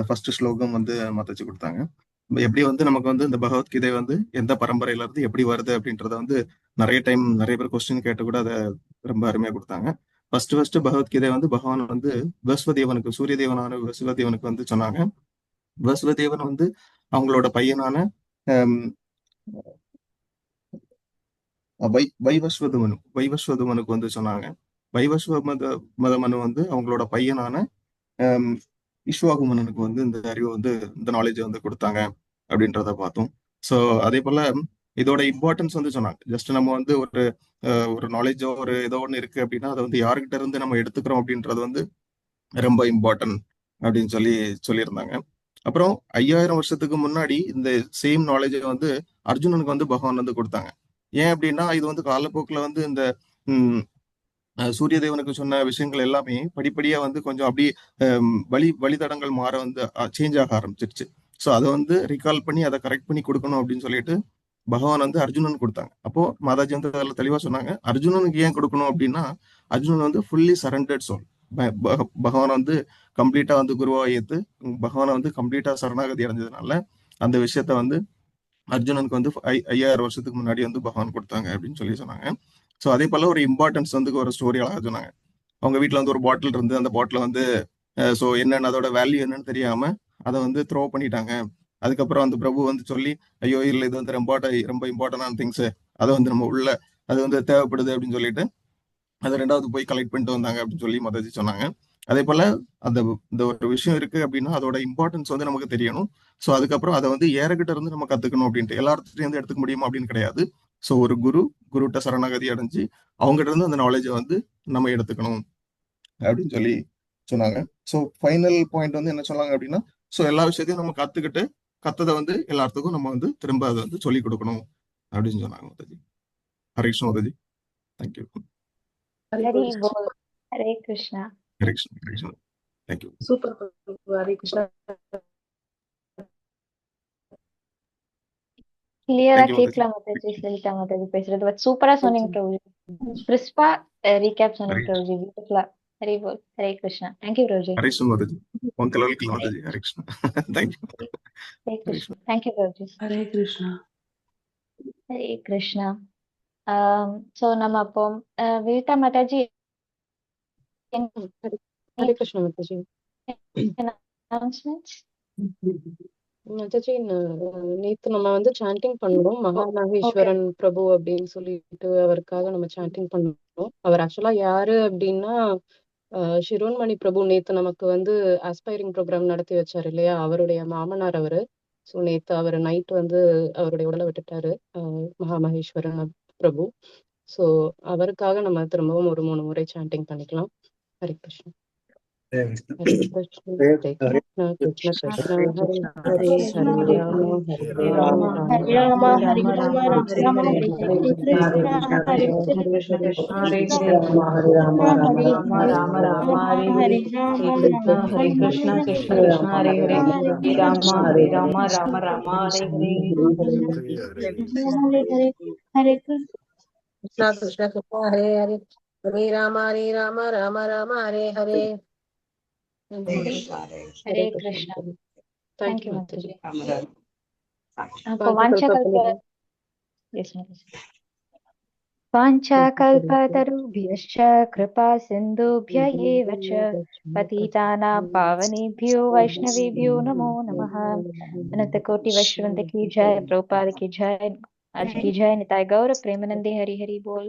ஃபர்ஸ்ட் ஸ்லோகம் வந்து மாதாஜி கொடுத்தாங்க. எப்படி வந்து நமக்கு வந்து இந்த பகவத்கீதை வந்து எந்த பரம்பரையில இருந்து எப்படி வருது அப்படின்றத வந்து நிறைய பேர் கொஸ்டின் கேட்டு கூட அதை ரொம்ப அருமையா கொடுத்தாங்க. ஃபர்ஸ்ட் பகவத்கீதை வந்து பகவான் வந்து வசுவதேவனுக்கு, சூரிய தேவனான வசுவதேவனுக்கு வந்து சொன்னாங்க. வசுவதேவன் வந்து அவங்களோட பையனான வைவஸ்வத மனுக்கு வந்து சொன்னாங்க. வைவஸ்வத மனு வந்து அவங்களோட பையனான இஷ்வாகு மன்னனுக்கு வந்து இந்த அறிவை வந்து இந்த நாலேஜை வந்து கொடுத்தாங்க அப்படின்றத பார்த்தோம். ஸோ அதே போல இதோட இம்பார்ட்டன்ஸ் வந்து சொன்னாங்க. ஜஸ்ட் நம்ம வந்து ஒரு நாலேஜோ ஒரு ஏதோ ஒன்று இருக்கு அப்படின்னா அதை வந்து யாருக்கிட்ட இருந்து நம்ம எடுத்துக்கிறோம் அப்படின்றது வந்து ரொம்ப இம்பார்ட்டன்ட் அப்படின்னு சொல்லியிருந்தாங்க. அப்புறம் 5000 வருஷத்துக்கு முன்னாடி இந்த சேம் நாலேஜை வந்து அர்ஜுனனுக்கு வந்து பகவான் வந்து கொடுத்தாங்க. ஏன் அப்படின்னா இது வந்து காலப்போக்கில் வந்து இந்த சூரிய தேவனுக்கு சொன்ன விஷயங்கள் எல்லாமே படிப்படியா வந்து கொஞ்சம் அப்படி வழித்தடங்கள் மாற வந்து சேஞ்ச் ஆக ஆரம்பிச்சிருச்சு. ஸோ அதை வந்து ரீகால் பண்ணி அதை கரெக்ட் பண்ணி கொடுக்கணும் அப்படின்னு சொல்லிட்டு பகவான் வந்து அர்ஜுனன் கொடுத்தாங்க. அப்போ மாதாஜி வந்து அதில் தெளிவா சொன்னாங்க, அர்ஜுனனுக்கு ஏன் கொடுக்கணும் அப்படின்னா அர்ஜுனன் வந்து ஃபுல்லி சரண்டர்ட் சோல். பகவான் வந்து கம்ப்ளீட்டா வந்து குருவா ஏத்து பகவானை வந்து கம்ப்ளீட்டா சரணாகதி அடைஞ்சதுனால அந்த விஷயத்த வந்து அர்ஜுனனுக்கு வந்து 5000 வருஷத்துக்கு முன்னாடி வந்து பகவான் கொடுத்தாங்க அப்படின்னு சொன்னாங்க. ஸோ அதே போல ஒரு இம்பார்ட்டன்ஸ் வந்து ஒரு ஸ்டோரி அழகா சொன்னாங்க. அவங்க வீட்டில் வந்து ஒரு பாட்டில் இருந்து அந்த பாட்டில் வந்து ஸோ என்னென்ன அதோட வேல்யூ என்னன்னு தெரியாம அதை வந்து த்ரோ பண்ணிட்டாங்க. அதுக்கப்புறம் அந்த பிரபு வந்து சொல்லி, ஐயோ இல்லை இது வந்து ரொம்ப இம்பார்ட்டன்டான திங்ஸ், அதை வந்து நம்ம உள்ள அது வந்து தேவைப்படுது அப்படின்னு சொல்லிட்டு அதை 2வது போய் கலெக்ட் பண்ணிட்டு வந்தாங்க அப்படின்னு சொல்லி மாதாஜி சொன்னாங்க. அதே போல இந்த ஒரு விஷயம் இருக்கு அப்படின்னா அதோட இம்பார்ட்டன்ஸ் வந்து நமக்கு தெரியணும். ஸோ அதுக்கப்புறம் அதை வந்து யாருக்கிட்ட இருந்து நம்ம கத்துக்கணும் அப்படின்ட்டு எல்லாத்தையும் வந்து எடுத்துக்க முடியுமா அப்படின்னு கிடையாது. ஸோ ஒரு குருட்ட சரணாகதி அடைஞ்சு அவங்ககிட்ட இருந்து அந்த நாலேஜை வந்து நம்ம எடுத்துக்கணும் அப்படின்னு சொல்லி சொன்னாங்க. ஸோ ஃபைனல் பாயிண்ட் வந்து என்ன சொன்னாங்க அப்படின்னா, ஸோ எல்லா விஷயத்தையும் நம்ம கத்துக்கிட்டு கத்ததை வந்து எல்லாத்துக்கும் நம்ம வந்து திரும்ப அதை வந்து சொல்லிக் கொடுக்கணும் அப்படின்னு சொன்னாங்க Mataji. Hare Krishna Mataji. Thank you. Hari Bol. Hare Krishna. Hare Krishna. Hare Krishna. Thank you. Super. Hare Krishna. கிளியரா தேங்க்யூ மாதாஜி. கேட்கலாம் மாதாஜி, சரிதா மாதாஜி பேசுறது. பட் சூப்பரா சொன்னீங்க பிரபுஜி. கிறிஸ்பா ரீகேப் சொன்னீங்க பிரபுஜி. பியூட்டிஃபுல்லா. ஹரி போல். ஹரே கிருஷ்ணா. தேங்க்யூ பிரபுஜி. ஹரே கிருஷ்ணா மாதாஜி. உன் தலைவலிக்கு Mataji. Hare Krishna. Thank you. Hare Krishna. Thank you Prabhuji. Hare Krishna. Hare Krishna. So நம்ம அப்போ வினிதா மாதாஜி ஹரே கிருஷ்ணா மாதாஜி. announcements. மாதாஜி நேத்து நம்ம வந்து சாண்டிங் பண்ணோம். மகாநாகேஸ்வரன் பிரபு அப்படின்னு சொல்லிட்டு அவருக்காக நம்ம சாண்டிங் பண்ணோம். அவர் ஆக்சுவலா யாரு அப்படின்னா ஷிரோன்மணி பிரபு நேத்து நமக்கு வந்து ஆஸ்பைரிங் ப்ரோக்ராம் நடத்தி வச்சாரு இல்லையா, அவருடைய மாமனார் அவரு. ஸோ நேத்து அவர் நைட் வந்து அவருடைய உடலை விட்டுட்டாரு மகாமகேஸ்வரன் பிரபு. ஸோ அவருக்காக நம்ம திரும்பவும் ஒரு 3 முறை சாண்டிங் பண்ணிக்கலாம். ஹரே கிருஷ்ணா. ஹரே கிருஷ்ணா. ஹரே கிருஷ்ணா. கிருஷ்ண கிருஷ்ணா ஹரே ஹரே, ஹரே ராம ஹரே ராம, ராம ராம ஹரே ஹரே, ஹரே கிருஷ்ணா. ஹரே கிருஷ்ணா. கிருஷ்ண ஹரே ஹரே, ஹரே ராம ராம ராம ஹரே ஹரே, ஹரே கிருஷ்ணா. ஹரே கிருஷ்ணா. கிருஷ்ண கிருஷ்ண ஹரே ஹரே, ஹரே ராம ராம ராம ஹரே ஹரே, ஹரே கிருஷ்ணா. கிருஷ்ண கிருஷ்ண ஹரே ஹரே, ஹரே ராம ராம ராம ஹரே ஹரே. ஹரே கிருஷ்ணா. Thank you thank you Mataji. மாதாஜி. அப்போ வாஞ்சாகல்பதருभ्यश्च कृपा सिन्धुभ्य एव च पतितानां पावनेभ्यो वैष्णवेभ्यो नमो नमः। अनंत कोटि वैष्णववृंद की जय, प्रभुपाद की जय, आज की जय, निताय गौर प्रेमानंदे हरि हरि बोल.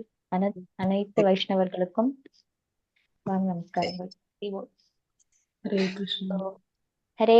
அனைத்து வைஷ்ணவர்களுக்கும் நமஸ்காரங்கள். ஹரே கிருஷ்ணா. ஹரே